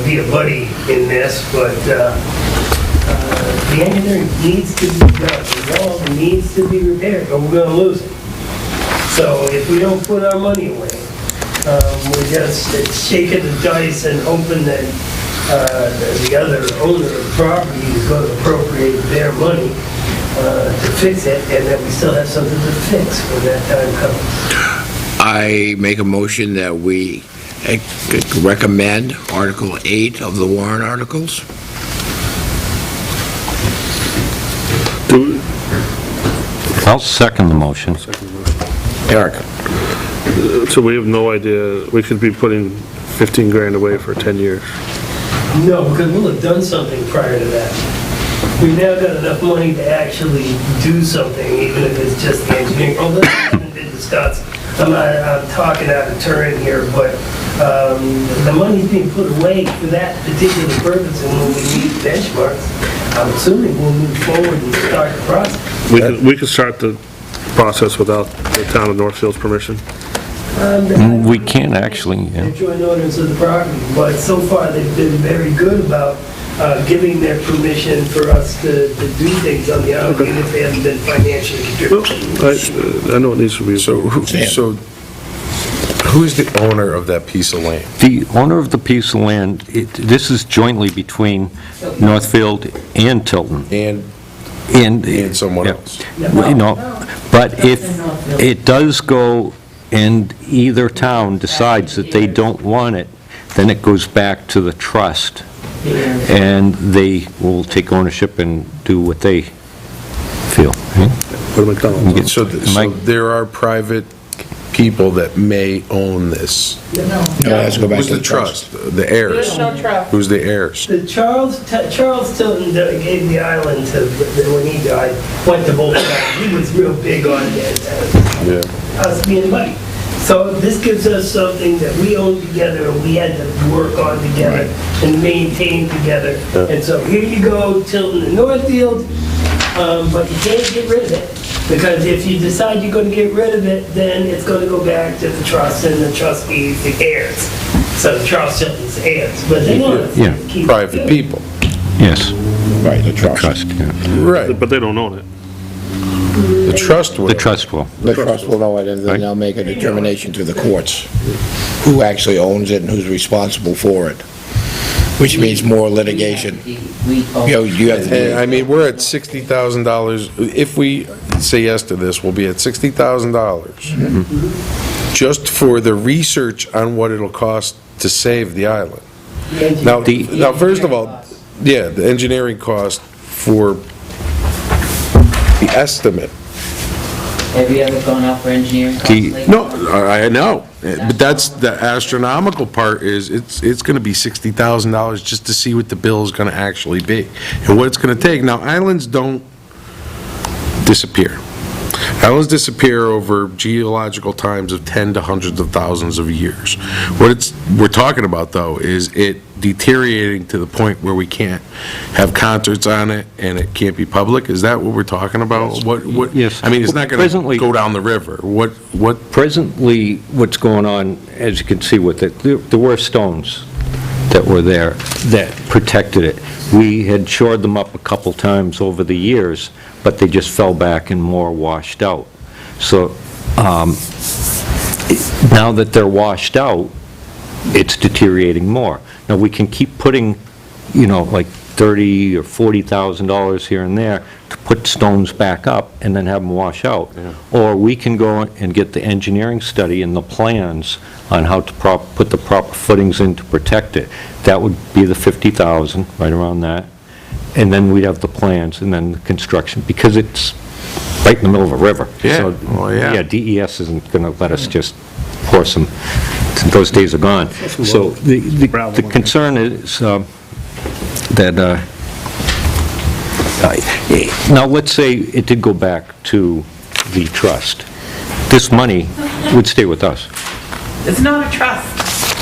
be a buddy in this, but the engineering needs to be done. The wall needs to be repaired, or we're going to lose it. So if we don't put our money away, we're just shaking the dice and hoping that the other owner of the property is going to appropriate their money to fix it, and that we still have something to fix when that time comes. I make a motion that we recommend Article 8 of the warrant articles. I'll second the motion. Eric? So we have no idea, we could be putting 15 grand away for 10 years. No, because we'll have done something prior to that. We've now got enough money to actually do something, even if it's just the engineering. Although it hasn't been discussed, I'm talking out of turn here, but the money's being put away for that particular purpose, and when we meet benchmarks, I'm assuming we'll move forward and start the process. We could start the process without the town of Northfield's permission. We can actually, yeah. They're joint owners of the property, but so far they've been very good about giving their permission for us to do things on the island, even if they haven't been financially contributing. I know it needs to be. So who's the owner of that piece of land? The owner of the piece of land, this is jointly between Northfield and Tilton. And someone yeah. else? You know, but if it does go and either town decides that they don't want it, then it goes back to the trust, and they will take ownership and do what they feel. So there are private people that may own this. No, let's go back Who's to the trust? The heirs? There's no trust. Who's the heirs? The Charles Tilton that gave the island to, when he died, went to both sides. He was real big on it, us being money. So this gives us something that we own together, and we had to work on together and maintain together. And so here you go, Tilton and Northfield, but you can't get rid of it. Because if you decide you're going to get rid of it, then it's going to go back to the trust and the trustees, the heirs. So Charles Tilton's heirs, but they want to keep Private people. Yes. Right, the trust. Yeah. Right. But they don't own it. The trust will. The trust will. The trust will know it, and then they'll make a determination through the courts who actually owns it and who's responsible for it, which means more litigation. You have to. I mean, we're at $60,000. If we say yes to this, we'll be at $60,000 just for the research on what it'll cost to save the island. Now, first of all, yeah, the engineering cost for the estimate. Have you ever gone out for engineering costs lately? No, I know, but that's the astronomical part is it's going to be $60,000 just to see what the bill is going to actually be and what it's going to take. Now, islands don't disappear. Islands disappear over geological times of 10 to hundreds of thousands of years. What we're talking about, though, is it deteriorating to the point where we can't have concerts on it and it can't be public? Is that what we're talking about? What? Yes. I mean, it's not going to go down the river. What? Presently, what's going on, as you can see with it, there were stones that were there that protected it. We had shored them up a couple times over the years, but they just fell back and more washed out. So now that they're washed out, it's deteriorating more. Now, we can keep putting, like $30,000 or $40,000 here and there to put stones back up and then have them wash out. Yeah. Or we can go and get the engineering study and the plans on how to put the proper footings in to protect it. That would be the $50,000, right around that. And then we'd have the plans and then the construction, because it's right in the middle of a river. Yeah. So, Yeah, DES isn't going to let us just pour some, those days are gone. So the concern is that, now let's say it did go back to the trust. This money would stay with us, It's not a trust.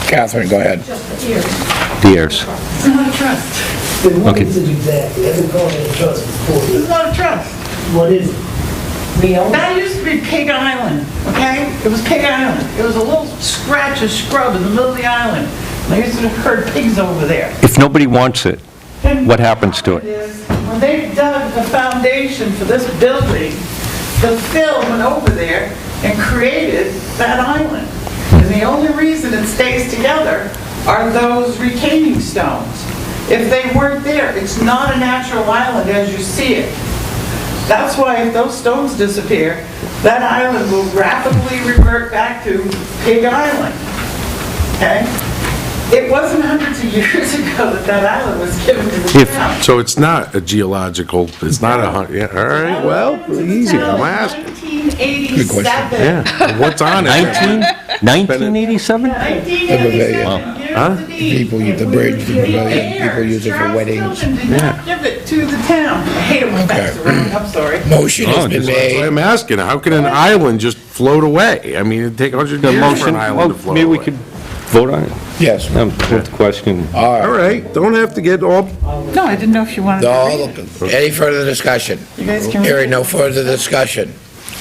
Catherine, go ahead. the heirs. It's not a trust. Then what Okay. is it exactly? I've been calling it a trust before. It's not a trust. What is it? That used to be Pig Island, okay? It was Pig Island. It was a little scratch of scrub in the middle of the island. They used to herd pigs over there. If nobody wants it, And what happens to it? When they dug the foundation for this building, the Phil went over there and created that island. And the only reason it stays together are those retaining stones. If they weren't there, it's not a natural island as you see it. That's why if those stones disappear, that island will rapidly revert back to Pig Island. Okay? It wasn't hundreds of years ago that that island was given to the town. So it's not a geological, it's not a, yeah, all right, well, easy, I'm asking. 1987. Yeah, what's on it? 1987? 1987. Huh? Here's the deed. People use the bridge, the pavilion, people Heirs, use it for Charles weddings. Tilton did not give it to the town. I hate it when that's wrong, I'm sorry. Motion has Oh, been just- That's why made. I'm asking, how can an island just float away? I mean, it'd take 100 The years for motion, an well, island to float maybe we away. could vote on it. Yes. With the question. All right, don't have to get all, No, I didn't know if you wanted to read it. Any further discussion? You guys can read Hearing it. no further discussion.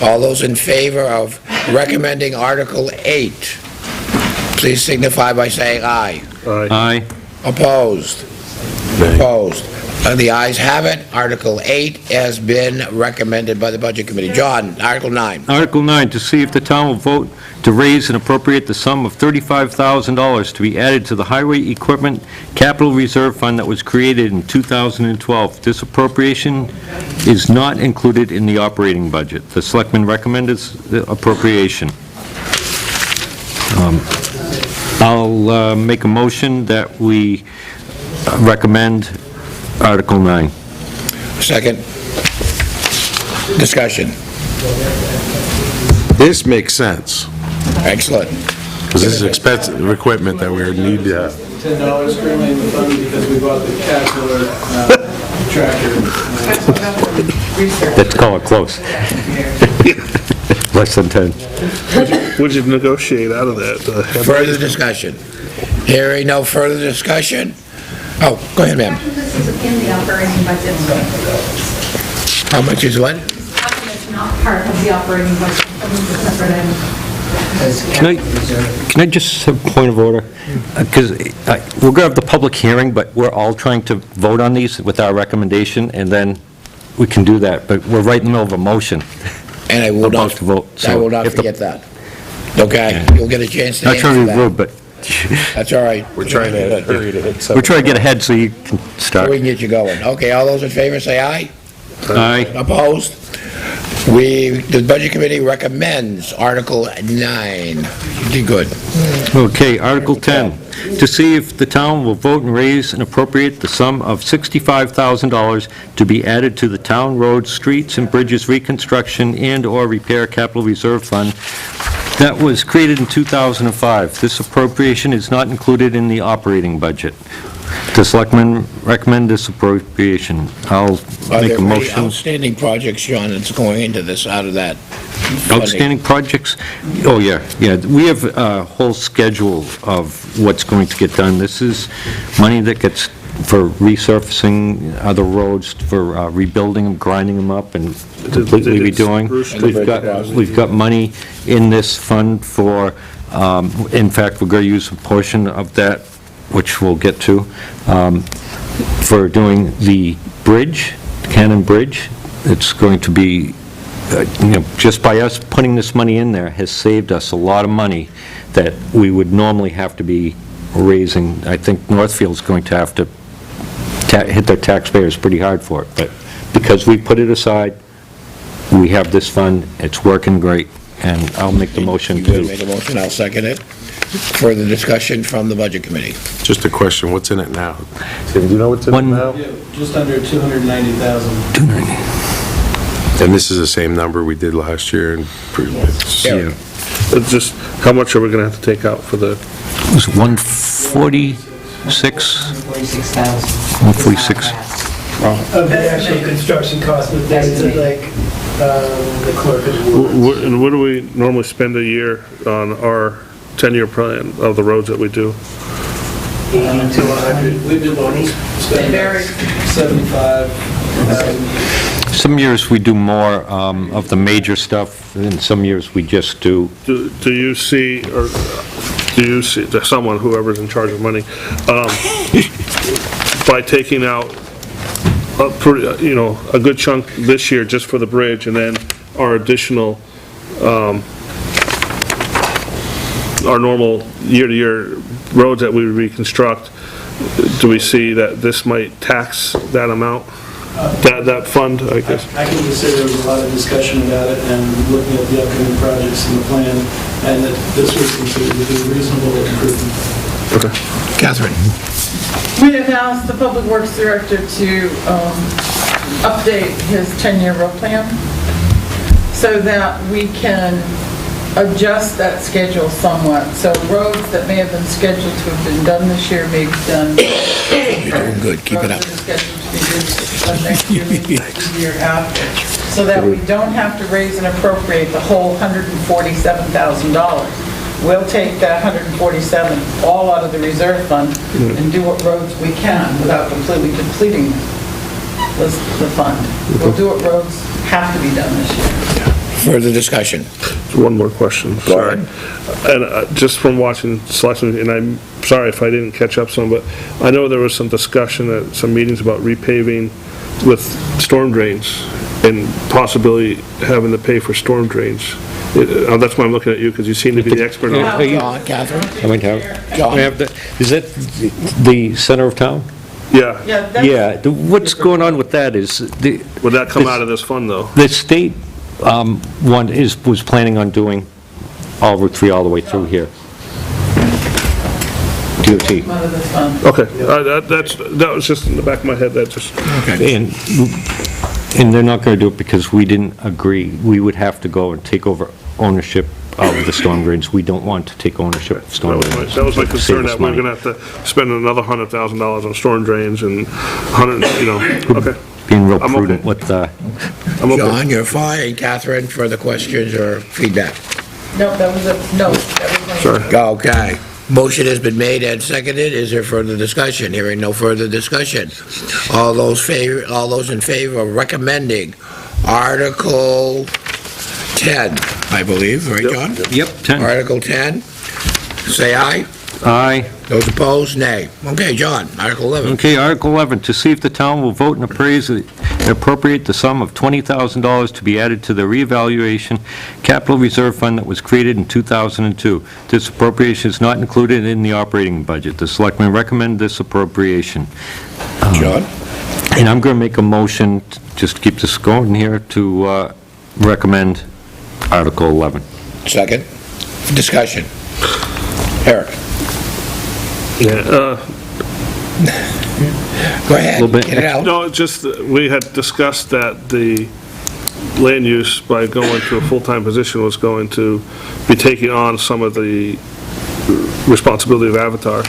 All those in favor of recommending Article 8, please signify by saying aye. Aye. Opposed? Opposed. The ayes have it. Article 8 has been recommended by the Budget Committee. John, Article 9. Article 9, to see if the town will vote to raise and appropriate the sum of $35,000 to be added to the Highway Equipment Capital Reserve Fund that was created in 2012. This appropriation is not included in the operating budget. The selectmen recommend its appropriation. I'll make a motion that we recommend Article 9. Second. Discussion. this makes sense, Excellent. because this is expensive equipment that we need to have. $10 currently in the fund because we bought the Caterpillar tractor. Let's call it close. Less than 10. What'd you negotiate out of that? Further discussion. Hearing no further discussion. Oh, go ahead, ma'am. This is in the operating budget. How much is what? How come it's not part of the operating budget? Separate item? Can I just have a point of order? Because we're going to have the public hearing, but we're all trying to vote on these with our recommendation, and then we can do that, but we're right in the middle of a motion. And I will About not, to vote. I will So not if the- forget that. Okay, you'll get a chance to Not trying to answer be rude, that. but That's all right. We're trying to hurry to hit we're trying to get ahead so you can start. We can get you going. Okay, all those in favor say aye. Aye. Opposed? The Budget Committee recommends Article 9. You did good. Okay, Article 10, to see if the town will vote and raise and appropriate the sum of $65,000 to be added to the town roads, streets, and bridges reconstruction and/or repair capital reserve fund that was created in 2005. This appropriation is not included in the operating budget. The selectmen recommend this appropriation. I'll Are make there a any motion. outstanding projects, John, that's going into this, out of that funding? Outstanding projects? Oh, yeah. We have a whole schedule of what's going to get done. This is money that gets for resurfacing other roads, for rebuilding them, grinding them up, and completely Did it redoing. spruce We've got money in this fund for, in fact, we're going to use a portion of that, which we'll get to, for doing the bridge, Cannon Bridge. It's going to be, just by us putting this money in there has saved us a lot of money that we would normally have to be raising. I think Northfield's going to have to hit their taxpayers pretty hard for it, but because we put it aside, we have this fund, it's working great, and I'll make the motion You would to... make a motion, I'll second it. Further discussion from the Budget Committee. Just a question, what's in it now? Tim, do you know what's in it One- now? Yeah, just under 290,000. And this is the same number we did last year and improvements? Yeah. It's just, how much are we gonna have to take out for the, It was 146? 46,000. 146. Of the actual construction cost, but that's like the clerk of the board. And what do we normally spend a year on our 10-year plan of the roads that we do? 80 to 100. We've been It spending varies. 75,000. Some years we do more of the major stuff, and some years we just do, Do you see, or do you see, there's someone, whoever's in charge of money, by taking out a pretty, a good chunk this year just for the bridge, and then our additional, our normal year-to-year roads that we reconstruct, do we see that this might tax that amount? That fund, I guess? I can just say there was a lot of discussion about it and looking at the upcoming projects in the plan, and that this was considered to be a reasonable improvement. Okay. Catherine? We have asked the Public Works Director to update his 10-year road plan so that we can adjust that schedule somewhat. So roads that may have been scheduled to have been done this year may be done. You're doing good, keep it up. Roads that are scheduled to be done next year, maybe the year after, so that we don't have to raise and appropriate the whole $147,000. We'll take that 147 all out of the reserve fund and do what roads we can without completely depleting the fund. We'll do what roads have to be done this year. Further discussion? One more question, Go sorry. And just from watching selection, and I'm sorry if I didn't catch up some, but I know there was some discussion at some meetings about repaving with storm drains and possibly having to pay for storm drains. That's why I'm looking at you, because you seem to be the expert on it. John, Catherine? I mean, John? is that the center of town? Yeah, Yeah, that's, Yeah, what's going on with that is, would that come out of this fund, though? the state was planning on doing all Route 3 all the way through here. DOT. out of this fund. Okay, that was just in the back of my head, that just, And they're not going to do it because we didn't agree. We would have to go and take over ownership of the storm drains. We don't want to take ownership of storm drains. that was my concern, Save us that we were money. gonna have to spend another $100,000 on storm drains and okay. Being real I'm okay. prudent with, I'm okay. John, you're fine. Catherine, further questions or feedback? No, that was a, no, that was my. Sorry. Okay. Motion has been made and seconded. Is there further discussion? Hearing no further discussion. All those in favor of recommending Article 10, I believe, right, John? Yep, 10. Article 10, say aye. Aye. Those opposed, nay. Okay, John, Article 11. Okay, Article 11, to see if the town will vote and appropriate the sum of $20,000 to be added to the reevaluation capital reserve fund that was created in 2002. This appropriation is not included in the operating budget. The selectmen recommend this appropriation. John? And I'm going to make a motion, just to keep this going here, to recommend Article 11. Second. Discussion. Eric? Yeah, Go ahead. Little bit. Get it out. no, it's just, that we had discussed that the land use, by going to a full-time position, was going to be taking on some of the responsibility of Avatar.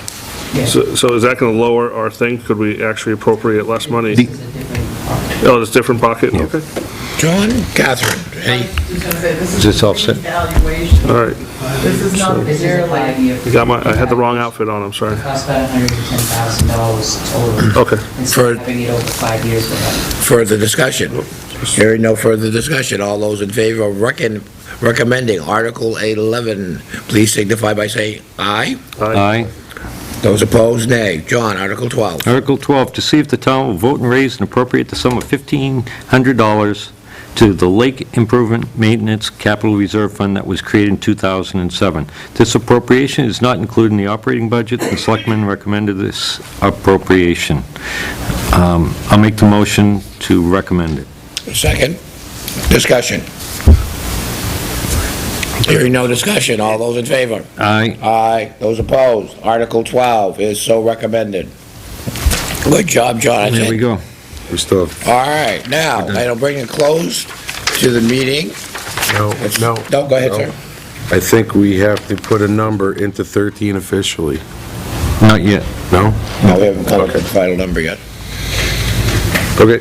So is that going to lower our thing? Could we actually appropriate less money? This is a different part. Oh, it's a different pocket? Okay, John? Catherine? I Any? was just gonna say, this Is this is a all set? revaluation. all right. This is not This is a nearly, 5-year. I had the wrong outfit on, I'm sorry. Costs about $110,000 total. Okay. Instead of having it over 5 years with us. Further discussion? Hearing no further discussion. All those in favor of recommending Article 11, please signify by saying aye. Aye. Those opposed, nay. John, Article 12. Article 12, to see if the town will vote and raise and appropriate the sum of $1,500 to the Lake Improvement Maintenance Capital Reserve Fund that was created in 2007. This appropriation is not included in the operating budget. The selectmen recommended this appropriation. I'll make the motion to recommend it. Second. Discussion. Hearing no discussion. All those in favor? Aye. Aye. Those opposed? Article 12 is so recommended. Good job, John, I There we think. go. We still have, All right, now, it'll bring a close to the meeting. no, No, go ahead, no. sir. I think we have to put a number into 13 officially. Not yet. No? No, we haven't come up with the final number yet. Okay.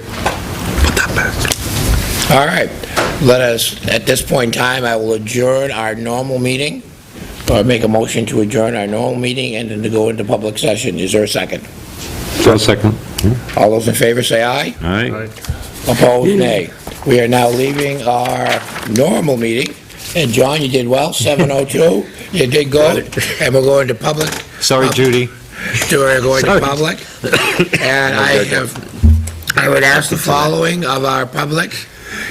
All right, let us, at this point in time, I will adjourn our normal meeting, or make a motion to adjourn our normal meeting and then to go into public session. Is there a second? So second. All those in favor say aye. Aye. Opposed, nay. We are now leaving our normal meeting, and John, you did well, 7:02, you did good, and we're going to public. Sorry, Judy. We're going to Sorry. public, and I would ask the following of our public,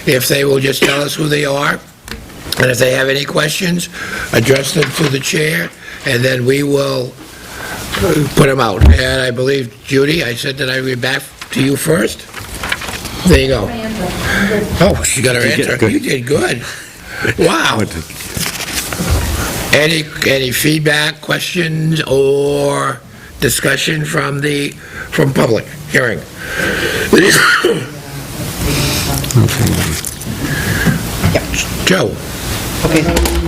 if they will just tell us who they are, and if they have any questions, address them to the chair, and then we will put them out. And I believe, Judy, I said that I would be back to you first? There you go. Oh, she got her answer. good. You did good. Wow. Any feedback, questions, or discussion from public hearing? Joe? Okay,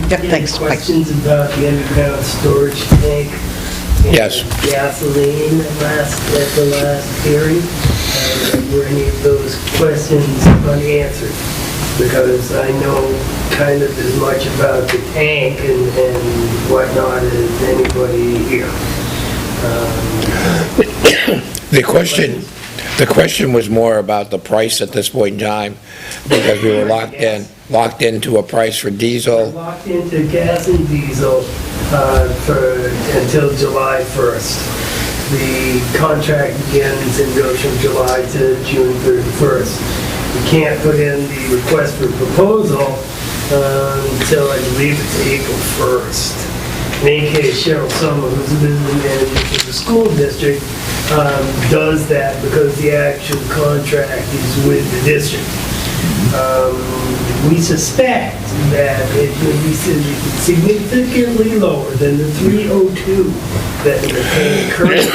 yep, thanks. Bye. Questions about the underground storage tank? and Yes. Gasoline at the last hearing? Were any of those questions unanswered? Because I know kind of as much about the tank and whatnot as anybody here. The question was more about the price at this point in time, because we were locked into a price for diesel. Locked into gas and diesel until July 1st. The contract begins and goes from July to June 31st. You can't put in the request for proposal until I believe it's April 1st. In any case, Cheryl Summer, who's the business manager for the school district, does that because the actual contract is with the district. We suspect that it will be significantly lower than the 302 that we're paying currently.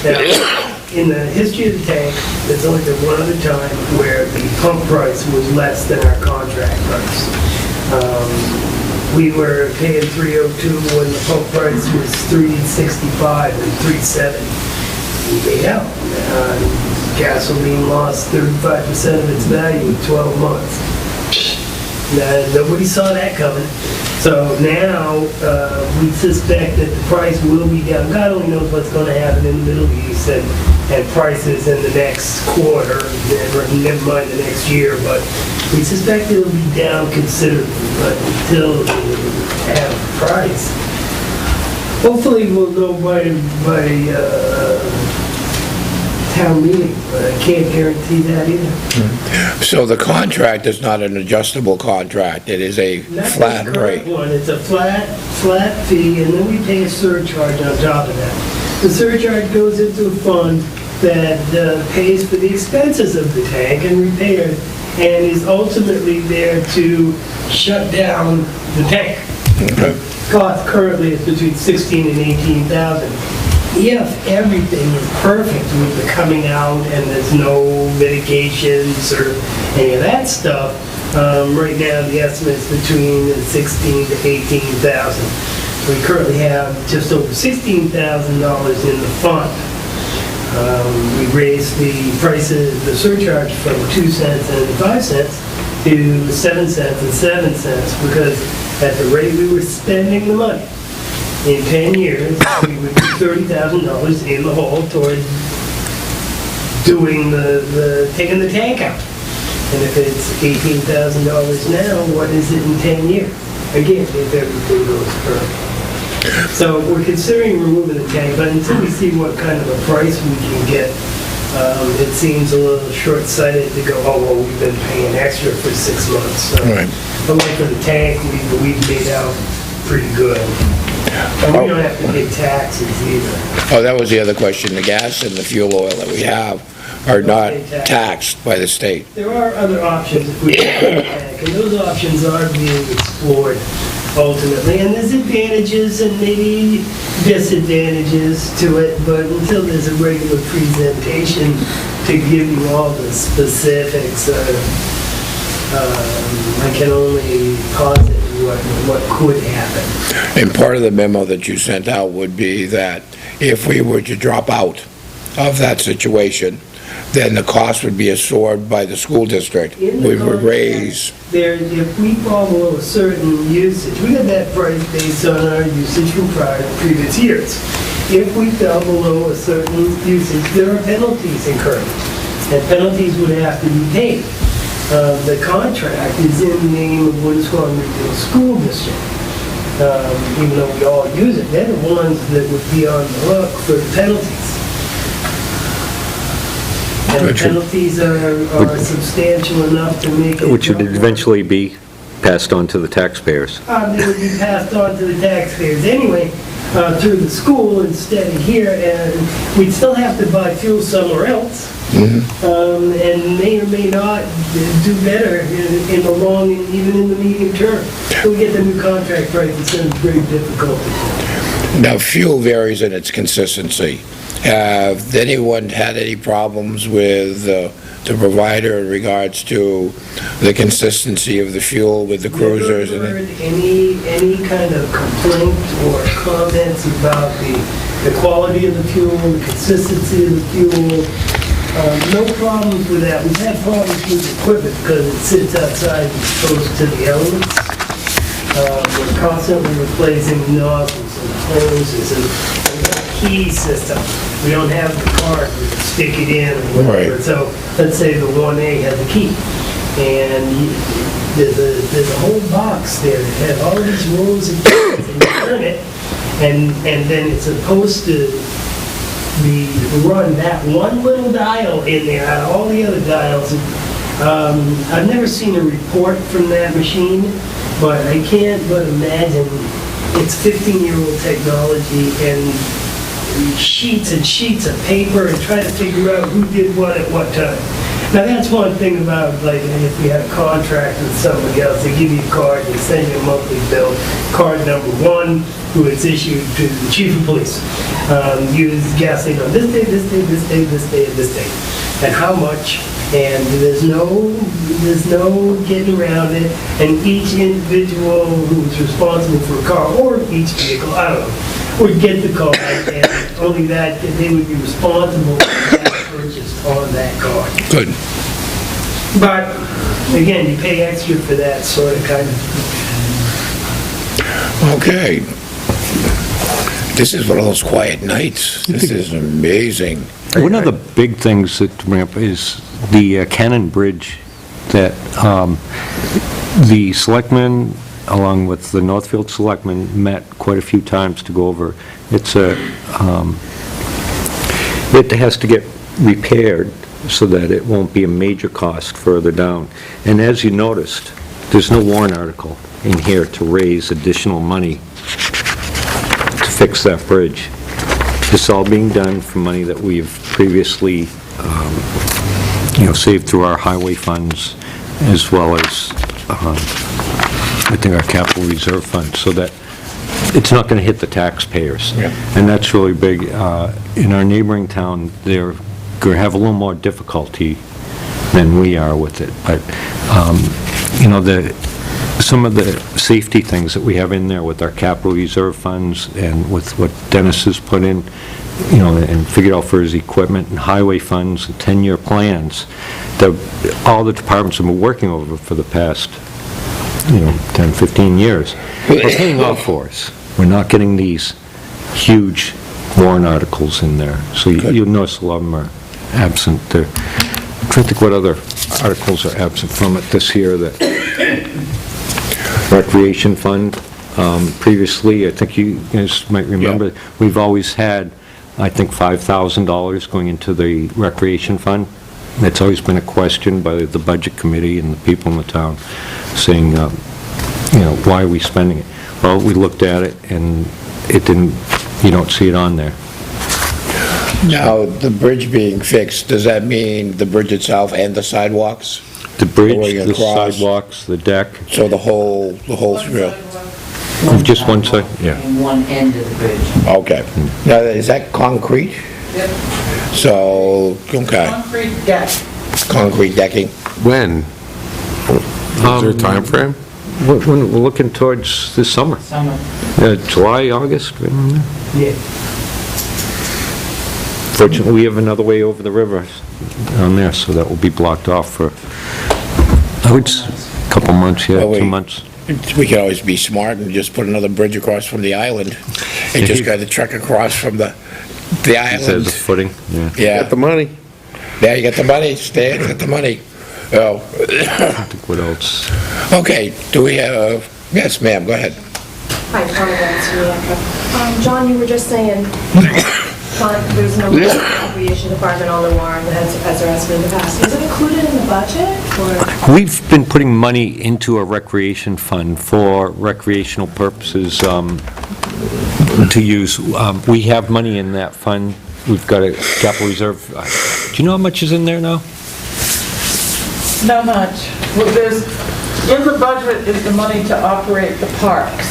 Now, in the history of the tank, there's only been one other time where the pump price was less than our contract price. We were paying 302 when the pump price was 365 and 370. We paid out. Gasoline lost 35% of its value in 12 months. Nobody saw that coming. So now we suspect that the price will be down. God only knows what's going to happen in the Middle East and prices in the next quarter, never mind the next year, but we suspect it'll be down considerably. But until we have a price, hopefully we'll go by town meeting, but I can't guarantee that either. So the contract is not an adjustable contract, it is a flat rate. One, it's a flat fee, and then we pay a surcharge on top of that. The surcharge goes into a fund that pays for the expenses of the tank and repair, and is ultimately there to shut down the tank. Cost currently is between $16,000 and $18,000. If everything is perfect with the coming out and there's no mitigations or any of that stuff, right now the estimate is between $16,000 to $18,000. We currently have just over $16,000 in the fund. We raised the prices, the surcharge from 2 cents and 5 cents to 7 cents and 7 cents, because at the rate we were spending the money, in 10 years, we would be $30,000 in the hole toward doing taking the tank out. And if it's $18,000 now, what is it in 10 years? Again, if everything goes correct. So we're considering removing the tank, but until we see what kind of a price we can get, it seems a little short-sighted to go, oh, well, we've been paying extra for 6 months. So, Right. but like for the tank, we've made out pretty good. And we don't have to pay taxes either. Oh, that was the other question, the gas and the fuel oil that we have are not taxed by the state. There are other options if we get the tank, and those options are being explored ultimately. And there's advantages and maybe disadvantages to it, but until there's a regular presentation to give you all the specifics, I can only posit what could happen. And part of the memo that you sent out would be that if we were to drop out of that situation, then the cost would be absorbed by the school district. In the We would contract, raise, There, if we follow a certain usage, we got that price based on our usage from previous years. If we fell below a certain usage, there are penalties incurred, and penalties would have to be paid. The contract is in the name of Winscombe Regional School District. Even though we all use it, they're the ones that would be on the hook for the penalties. And the Gotcha. penalties are substantial enough to make it... Which would eventually be passed on to the taxpayers. They would be passed on to the taxpayers anyway, through the school instead of here, and we'd still have to buy fuel somewhere else. And may or may not do better in the long and even in the medium term. So we get the new contract price, it's going to be very difficult. now fuel varies in its consistency. Have anyone had any problems with the provider in regards to the consistency of the fuel with the cruisers? Never heard any kind of complaint or comments about the quality of the fuel, the consistency of the fuel. No problems with that. We've had problems with the equipment because it sits outside and exposed to the elements. We're constantly replacing nozzles and hoses and the key system. We don't have the card, we can stick it in or whatever. Right. So let's say the 1A has a key, and there's a whole box there that has all these rows of keys, and you turn it, and then it's supposed to run that one little dial in there out of all the other dials. I've never seen a report from that machine, but I can't but imagine it's 15-year-old technology and sheets and sheets of paper and try to figure out who did what at what time. Now that's one thing about, like, if we had a contract with somebody else, they give you a card, they send you a monthly bill, card number 1, who is issued to the chief of police. Use gasoline on this day, this day, this day, this day, and this day. And how much, and there's no getting around it, and each individual who's responsible for a car, or each vehicle, I don't know, would get the car, and only that, they would be responsible for that purchase on that car. Good. But, again, you pay extra for that sort of kind of... Okay. This is one of those quiet nights. This is amazing. One of the big things that to bring up is the Cannon Bridge that the selectmen, along with the Northfield selectmen, met quite a few times to go over. It's it has to get repaired so that it won't be a major cost further down. And as you noticed, there's no warrant article in here to raise additional money to fix that bridge. This is all being done from money that we've previously, saved through our highway funds, as well as, I think, our capital reserve fund, so that it's not going to hit the taxpayers. Yeah. And that's really big. In our neighboring town, they're going to have a little more difficulty than we are with it. But, some of the safety things that we have in there with our capital reserve funds and with what Dennis has put in, and figured out for his equipment and highway funds and 10-year plans, all the departments have been working over for the past, 10, 15 years. We're paying off for us. We're not getting these huge warrant articles in there. So you'll notice a lot of them are absent. I'm trying to think what other articles are absent from it this year. That Recreation Fund, previously, I think you guys might remember, we've always had, I think, $5,000 going into the Recreation Fund. That's always been a question by the Budget Committee and the people in the town, saying, why are we spending it? Well, we looked at it, and it didn't, you don't see it on there. Now, the bridge being fixed, does that mean the bridge itself and the sidewalks? The bridge, Going the across. sidewalks, the deck, So the whole through? just one side? Yeah. And one end of the bridge. Okay. Now, is that concrete? Yep, So, okay, concrete deck. concrete decking? When? Is there a time frame? We're looking towards this summer, Summer. July, August. Yeah. Fortunately, we have another way over the river on there, so that will be blocked off for, I would, a couple months, yeah, Well, 2 we- months. We can always be smart and just put another bridge across from the island, and just got the truck across from the There's island. a footing, yeah. Yeah, Got the money. yeah, you got the money, Stan, got the money. Oh, I think what else? okay, do we have, yes, ma'am, go ahead. Hi, Donna Vance, Reactor. John, you were just saying, there's no recreation department on the warrant as there has been in the past. Is it included in the budget, or? We've been putting money into a recreation fund for recreational purposes to use. We have money in that fund. We've got a capital reserve. Do you know how much is in there now? Not much. Well, in the budget is the money to operate the parks.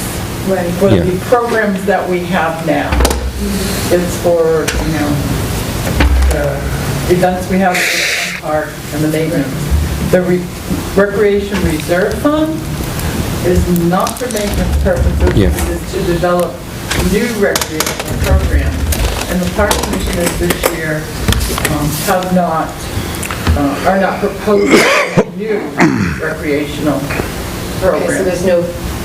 Right. For Yeah. the programs that we have now. It's for, the events we have in the park and the maintenance. The recreation reserve fund is not for maintenance purposes. Yeah. It is to develop new recreational programs. And the park commissioners this year have not, are not proposing any new recreational Okay, programs.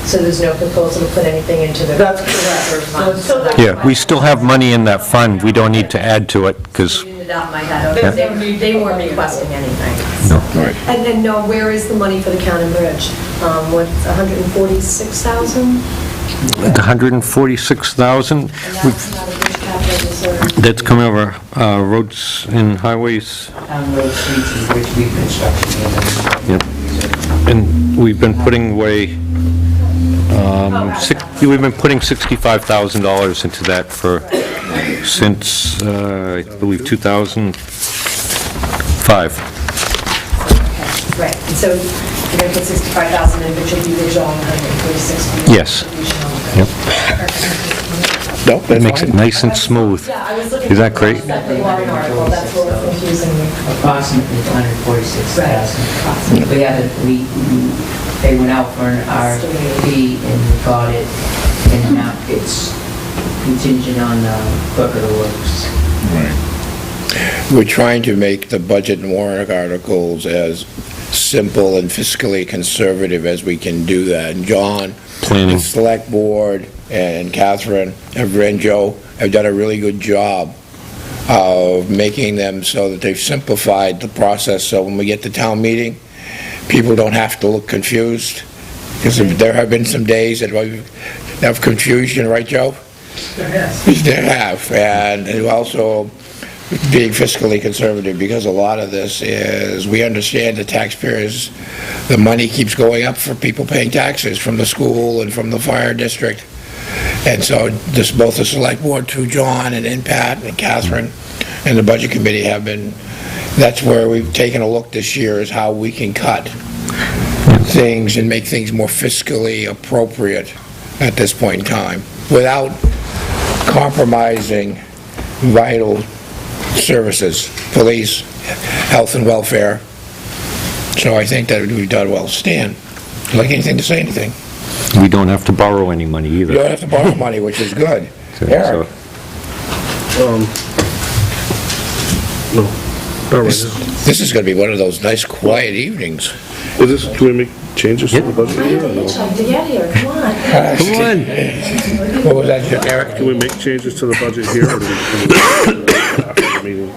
so there's no proposal to put anything into the. That's correct. fund, So until that- Yeah, we still have money in that fund. We don't need to add to it, because, Reading it out in my head, okay, they weren't requesting anything. no. And then, no, where is the money for the Cannon Bridge? What's, 146,000? 146,000. And that's not a bridge capital reserve. That's coming over roads and highways. Town road, streets, and bridge reconstruction. Yep. And we've been putting away, we've been putting $65,000 into that for, since, I believe, 2005. Right, and so you're going to put 65,000 in, which will be the John 146. Yes. Yep. Nope, That that's makes it fine. nice and smooth. Yeah, I was looking. Is that great? At the warrant article, that's what was confusing me. Approximately 146,000. We had they went out for an RFP and we got it, and now it's contingent on clerk of the works. We're trying to make the budget and warrant articles as simple and fiscally conservative as we can do that. And John, Planning. the select board, and Catherine, and Joe have done a really good job of making them so that they've simplified the process, so when we get to town meeting, people don't have to look confused. Because there have been some days that we have confusion, right, Joe? Yes. There have, and also being fiscally conservative, because a lot of this is, we understand the taxpayers, the money keeps going up for people paying taxes from the school and from the fire district. And so this, both the select board through John and Pat and Catherine and the budget committee have been, that's where we've taken a look this year, is how we can cut things and make things more fiscally appropriate at this point in time, without compromising vital services, police, health and welfare. So I think that we've done well. Stan, would you like anything to say anything? We don't have to borrow any money You either. don't have to borrow money, which is good. Eric? No, not right now. This is going to be one of those nice, quiet evenings. Can we make changes to the budget I here? have or a no? hitchhike to get here, come on. Come on. What was that, Eric? Can we make changes to the budget here, or do we do it after the meeting?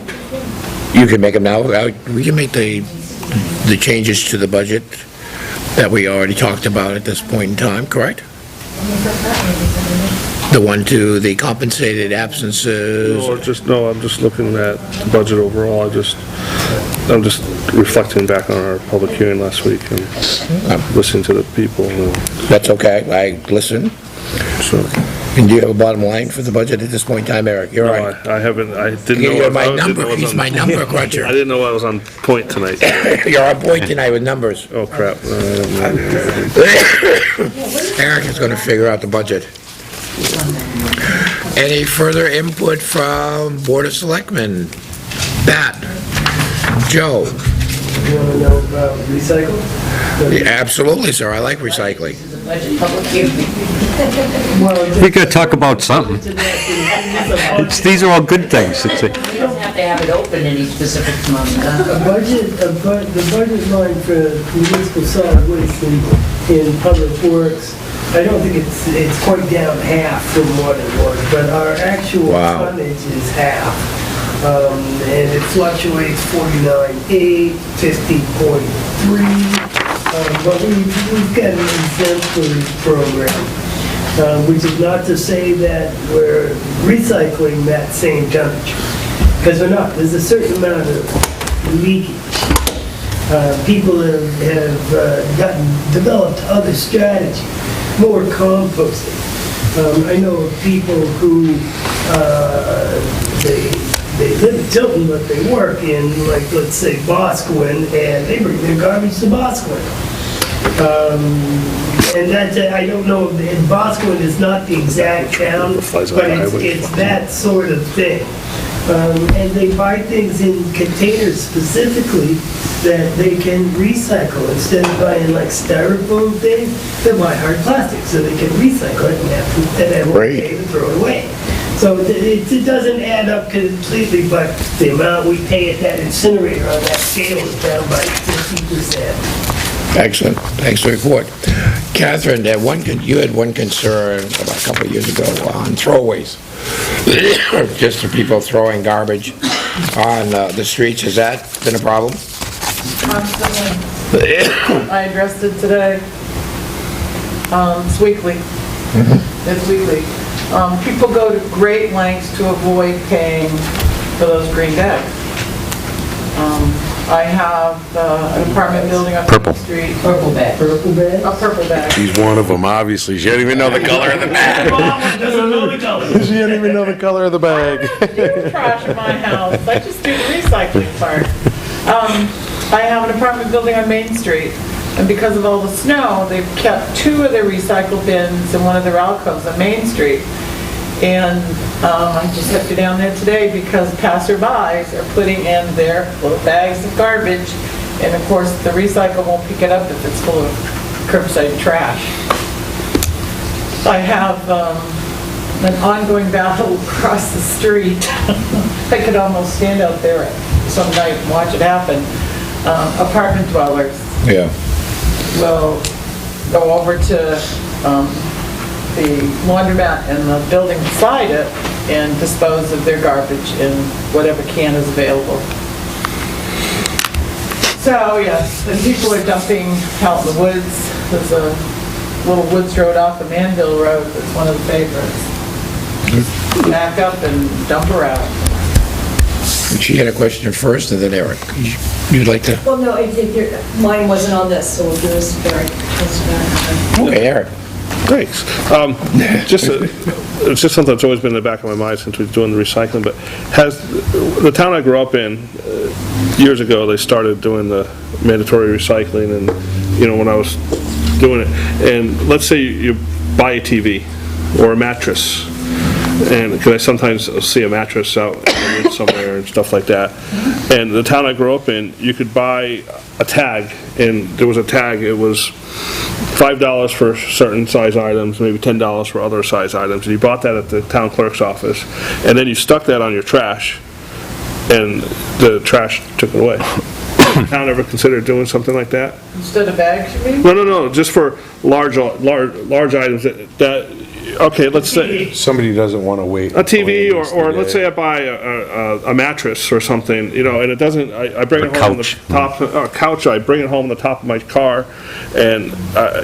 You can make them now. We can make the changes to the budget that we already talked about at this point in time, correct? The one to the compensated absences. No, I'm just looking at the budget overall. I'm just reflecting back on our public hearing last week and listening to the people. And That's okay. I listen. so, And do you have a bottom line for the budget at this point in time, Eric? You're no, right. I haven't, I didn't know. You're I my didn't know number. I was He's on- my number cruncher. I didn't know I was on point tonight. You're on point tonight with numbers. Oh, crap. Eric is going to figure out the budget. Any further input from Board of Selectmen? Pat? Joe? You want to know about recycle? Yeah, absolutely, sir, I like recycling. This is a budget public hearing. We gotta talk about something. These are all good things. We don't have to have it open any specific month. The budget line for municipal solid waste in public works, I don't think it's quite down half from what it was, but our actual Wow. tonnage is half. And it fluctuates 49.8, 50.3, but we've got an exemplary program, which is not to say that we're recycling that same tonnage, because we're not. There's a certain amount of leakage. People have developed other strategies, more composting. I know of people who, they live in Tilton, but they work in, like, let's say, Boscawen, and they bring their garbage to Boscawen. And that, I don't know, and Boscawen is not the exact town, but it's that sort of thing. And they buy things in containers specifically that they can recycle. Instead of buying like styrofoam things, they buy hard plastic so they can recycle it and then pay to throw it away. So it doesn't add up completely, but the amount we pay at that incinerator on that scale is down by 50%. Excellent, thanks for the report. Catherine, you had one concern about a couple of years ago on throwaways. Just the people throwing garbage on the streets, has that been a problem? Constantly. I addressed it today. It's weekly. It's weekly. People go to great lengths to avoid paying for those green bags. I have an apartment building on Main Street. Purple bag. Purple bag? A purple bag. She's one of them, obviously. She didn't even know the color of the bag. Doesn't know the color. She didn't even know the color of the bag. I don't do trash in my house. I just do the recycling part. I have an apartment building on Main Street, and because of all the snow, they've kept 2 of their recycle bins in one of their alcoves on Main Street. And I just had to go down there today because passerbys are putting in their little bags of garbage, and of course, the recycle won't pick it up if it's full of curbside trash. I have an ongoing battle across the street. I could almost stand out there some night and watch it happen. Apartment dwellers Yeah. will go over to the laundromat and the building beside it and dispose of their garbage in whatever can is available. So, yes, and people are dumping out in the woods. There's a little woods road off of Manville Road that's one of the favorites. Back up and dump her out. She had a question first, and then Eric. You'd like to? Well, no, mine wasn't on this, so we'll do this very. Okay, Eric. Thanks. It's just something that's always been in the back of my mind since we've been doing the recycling, but has, the town I grew up in, years ago, they started doing the mandatory recycling, and, you know, when I was doing it, and let's say you buy a TV or a mattress, and, because I sometimes see a mattress out in the woods somewhere and stuff like that, and the town I grew up in, you could buy a tag, and there was a tag, it was $5 for certain size items, maybe $10 for other size items, and you bought that at the town clerk's office, and then you stuck that on your trash, and the trash took it away. Has the town ever considered doing something like that? Instead of bags, you mean? No, just for large items that okay, let's say Somebody doesn't want to wait. a TV, or let's say I buy a mattress or something, you know, and it doesn't, I bring it home on the top, a couch, I bring it home on the top of my car, and,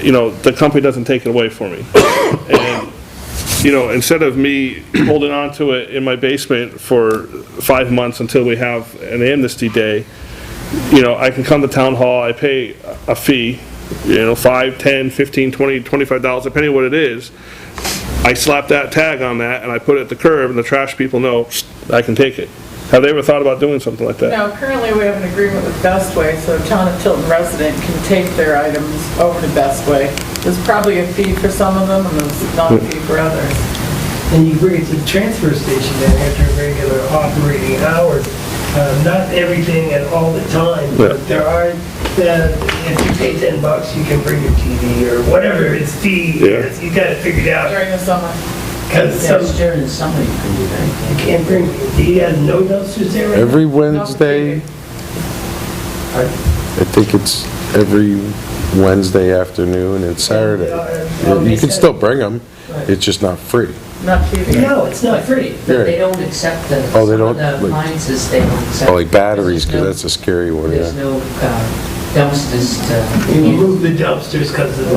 you know, the company doesn't take it away for me. And, you know, instead of me holding on to it in my basement for 5 months until we have an amnesty day, you know, I can come to town hall, I pay a fee, you know, $5, $10, $15, $20, $25, depending on what it is. I slap that tag on that and I put it at the curb, and the trash people know I can take it. Have they ever thought about doing something like that? No, currently we have an agreement with Bestway, so a town of Tilton resident can take their items over to Bestway. There's probably a fee for some of them, and there's not a fee for others. And you bring it to the transfer station then after regular operating hours. Not everything and all the time, but there are, if you pay $10, you can bring your TV or whatever its fee is. You gotta figure it out. During the summer. Because That's during the summer you can do that. you can't bring, do you have no dumpsters there? right now? Every Wednesday, I think it's every Wednesday afternoon and Saturday. You can still bring them, it's just not free. Not TV. No, it's not free. But they don't accept the, Oh, they some of don't? the Like- appliances, they don't accept. Oh, like batteries, because There's that's a scary one, There's yeah. no dumpsters to. You remove the dumpsters because of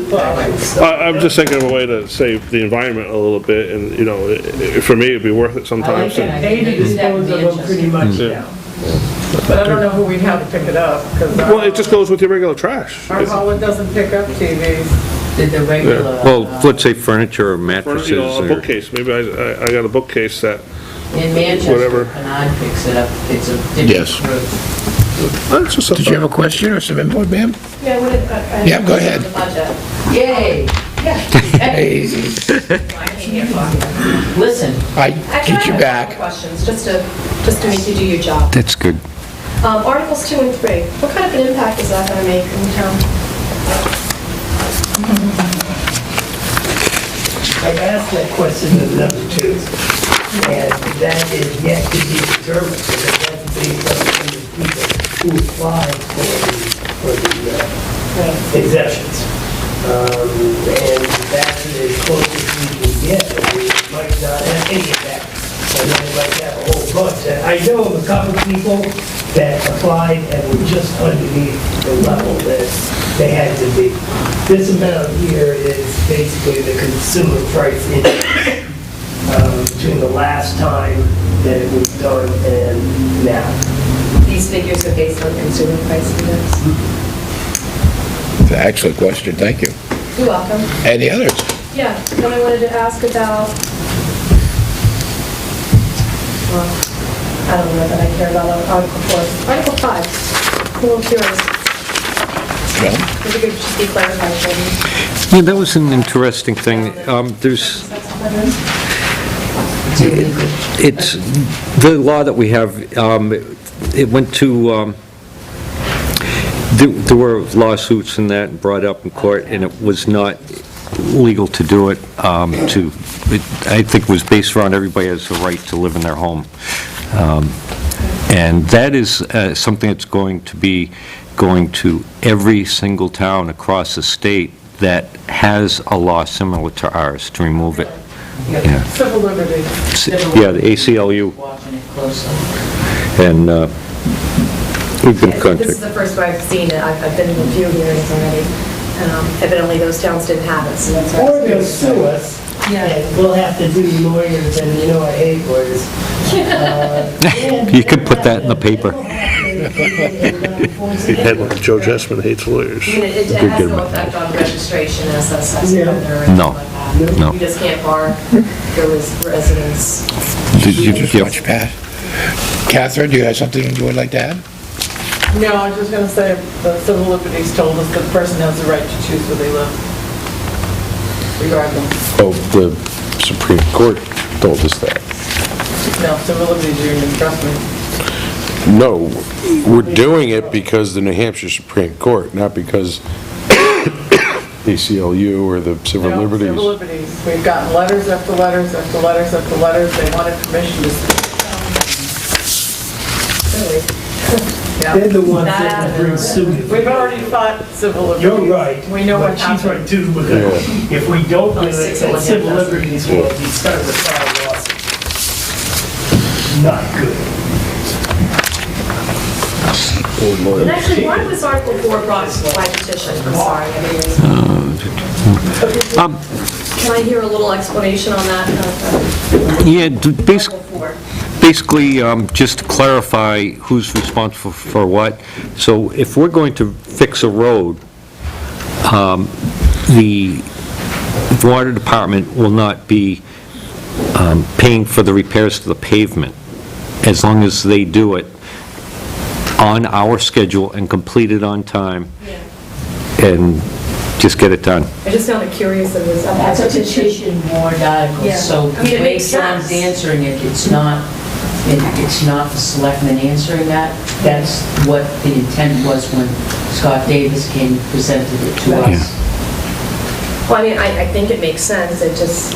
the... I'm just thinking of a way to save the environment a little bit, and, you know, for me, it'd be worth it sometimes. I like it. They dispose of them pretty much now. But I don't know who we'd have to pick it up, because Well, it just goes with your regular trash. our hauler doesn't pick up TVs. The regular. Well, let's say furniture or mattresses You know, a or... bookcase, maybe I got a bookcase that, In Manchester, whatever. Bernard picks it up, it's a Yes. different route. that's just Did you have a question or some input, ma'am? Yeah, what if, Yeah, go ahead. The budget. Yay! Hey, Listen, I Actually, get you I have a back. couple questions, just to make you do your job. That's good. Articles 2 and 3, what kind of an impact is that going to make in the town? I asked that question in number 2, and that is yet to be determined, because that's based on the number of people who applied for the exemptions. And that's as close as we can get, and we might not have any of that, and then we might have a whole bunch. And I know of a couple of people that applied and were just underneath the level that they had to be. This amount here is basically the consumer price index between the last time that it was done and now. These figures are based on consumer price index. It's an excellent question, thank you. You're welcome. Any others? Yeah, then I wanted to ask about, well, I don't know that I care about Article 4. Article 5, a little curious. No? If you could just be clarified for me. Yeah, that was an interesting thing. There's, it's, the law that we have, it went to, there were lawsuits and that brought up in court, and it was not legal to do it, I think it was based around everybody has the right to live in their home. And that is something that's going to every single town across the state that has a law similar to ours to remove it. Yeah. Civil liberty. Yeah, the ACLU, watching it closely. and we've been This is contacted. the first where I've seen it. I've been in a few hearings already. Evidently, those towns didn't have it, so that's why. I Or was they'll curious. sue us, and we'll have to do lawyers, and you know I hate lawyers. You could put that in the paper. the headline, Joe Jessman hates lawyers. I mean, it Good, has good. no effect on registration as a sex offender or anything No. like that. No. You just can't bar your residents. Did you Just give- watch Pat. Catherine, do you have something you would like to add? No, I was just going to say, the civil liberties told us that the person has the right to choose where they live, regardless. Oh, the Supreme Court told us that. No, civil liberties union, trust me. No, we're doing it because the New Hampshire Supreme Court, not because ACLU or the Civil No, Liberties. Civil liberties. We've gotten letters after letters after letters after letters. They wanted permission to speak. Really. They're the ones that will sue you. We've already fought civil liberties. You're right. We know what But she's happened. right too, because if we don't do On it, six then of them, civil yes. liberties will be starting to file lawsuits. Not good. And actually, why was Article 4 brought by petition? I'm sorry, I didn't Can I hear a little explanation on that? Yeah, Article 4. basically, just to clarify who's responsible for what. So if we're going to fix a road, the water department will not be paying for the repairs to the pavement, as long as they do it on our schedule and complete it on time, and just get it done. I just found it curious that it was That's a petition warrant article, Yeah. so I mean, the it way makes John's sense. answering it, it's not And it's not the selectmen answering that. That's what the intent was when Scott Davis came and presented it to us. Well, I mean, I think it makes sense, it just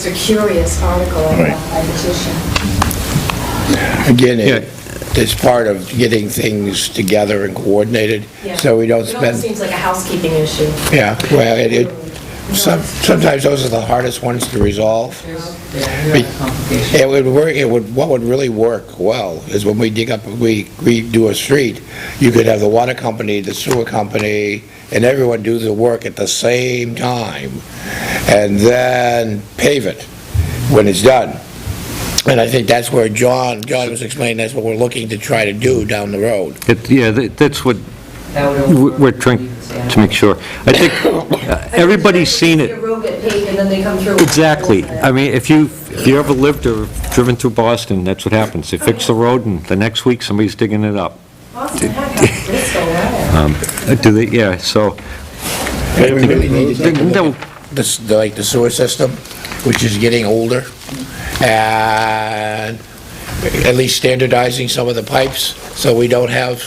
a curious article, I petition. Again, it's part of getting things together and coordinated, so we don't It almost spend, seems like a housekeeping issue. yeah, well, sometimes those are the hardest ones to resolve. There are complications. What would really work well is when we dig up, we redo a street, you could have the water company, the sewer company, and everyone do the work at the same time, and then pave it when it's done. And I think that's where John was explaining, that's what we're looking to try to do down the road. That's what That would we're trying to make sure. I think everybody's seen it. Your road get paved and then they come through. Exactly. I mean, if you ever lived or driven through Boston, that's what happens. They fix the road, and the next week, somebody's digging it up. Boston, heck, Bristol, right? Do they, yeah, so, We really need to take a No. look at like the sewer system, which is getting older, and at least standardizing some of the pipes, so we don't have,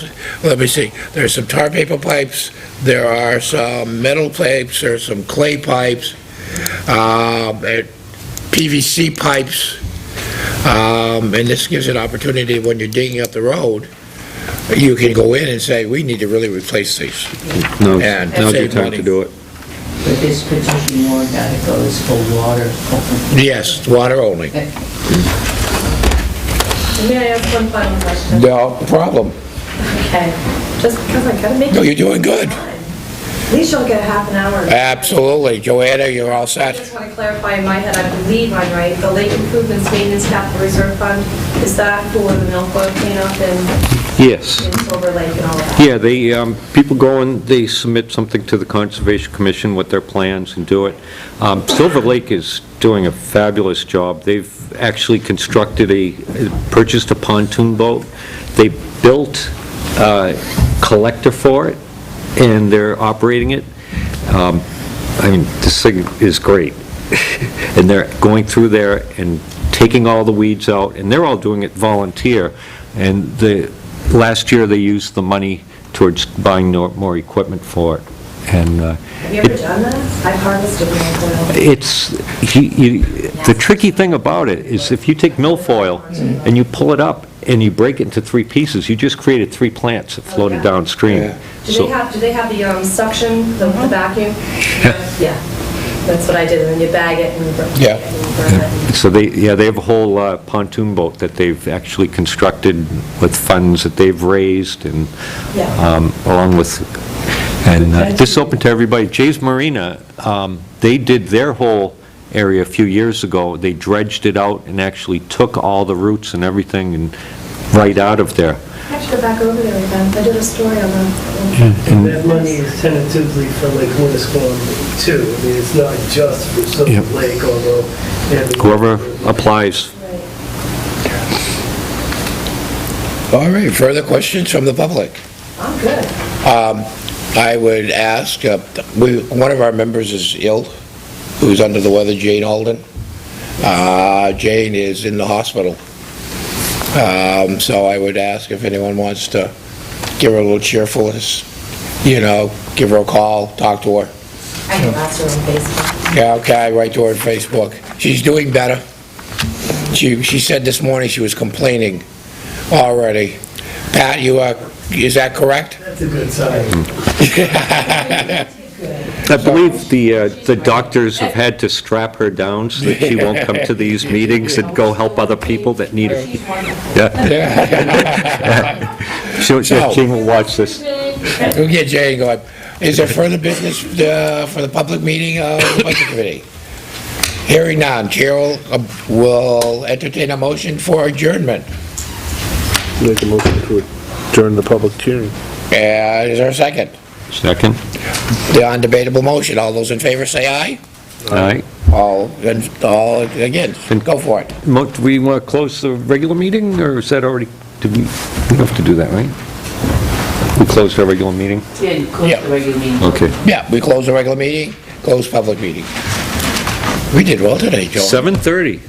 let me see, there's some tar paper pipes, there are some metal pipes, there's some clay pipes, PVC pipes, and this gives an opportunity when you're digging up the road, you can go in and say, we need to really replace these. no, And now's your save time money. to do it. But this petition warrant article is for water. Yes, water only. May I ask one final question? No problem. Okay, just because I gotta make No, it. you're doing good. At least you'll get a half an hour. Absolutely. Joanna, you're all I set? just want to clarify in my head, I believe I'm right, the lake improvements maintenance capital reserve fund, is that for the milfoil cleanup and Yes. in Silver Lake and all that? Yeah, they, people go and they submit something to the Conservation Commission with their plans and do it. Silver Lake is doing a fabulous job. They've actually purchased a pontoon boat. They built a collector for it, and they're operating it. I mean, this thing is great. And they're going through there and taking all the weeds out, and they're all doing it volunteer. And last year, they used the money towards buying more equipment for it. And Have you ever done that? I've harvested milfoil. the tricky thing about it is if you take milfoil and you pull it up and you break it into 3 pieces, you just created 3 plants that floated yeah. downstream. Yeah. Do they have the suction, the vacuum? Yeah, that's what I did, and then you bag it and burn Yeah. it. So they have a whole pontoon boat that they've actually constructed with funds that they've raised and Yeah. along with, and this is open to everybody. Jay's Marina, they did their whole area a few years ago. They dredged it out and actually took all the roots and everything and right out of there. I have to go back over there again. I did a story on that. That money is tentatively for like Winnisquam too. I mean, it's not just for Silver Yep. Lake, although. Whoever applies. Right. All right, further questions from the public? I'm good. I would ask, one of our members is ill, who's under the weather, Jane Alden. Jane is in the hospital. So I would ask if anyone wants to give her a little cheerfulness, give her a call, talk to her. I can ask her on Facebook. Yeah, okay, write to her on Facebook. She's doing better. She said this morning she was complaining already. Pat, is that correct? That's a good sign. I believe the doctors have had to strap her down so that she won't come to these meetings and go help other people that need her. Yeah. She will watch this. We'll get Jane going. Is there further business for the public meeting of the Budget Committee? Hearing none, Chair will entertain a motion for adjournment. Make a motion to adjourn the public hearing. Is there a second? Second. The undebatable motion, all those in favor say aye. Aye. All again, go for it. Do we want to close the regular meeting, or is that already, we have to do that, right? We closed our regular meeting? Yeah, you close Yeah. the regular meeting. Okay. Yeah, we close the regular meeting, close public meeting. We did well today, Joe. 7:30.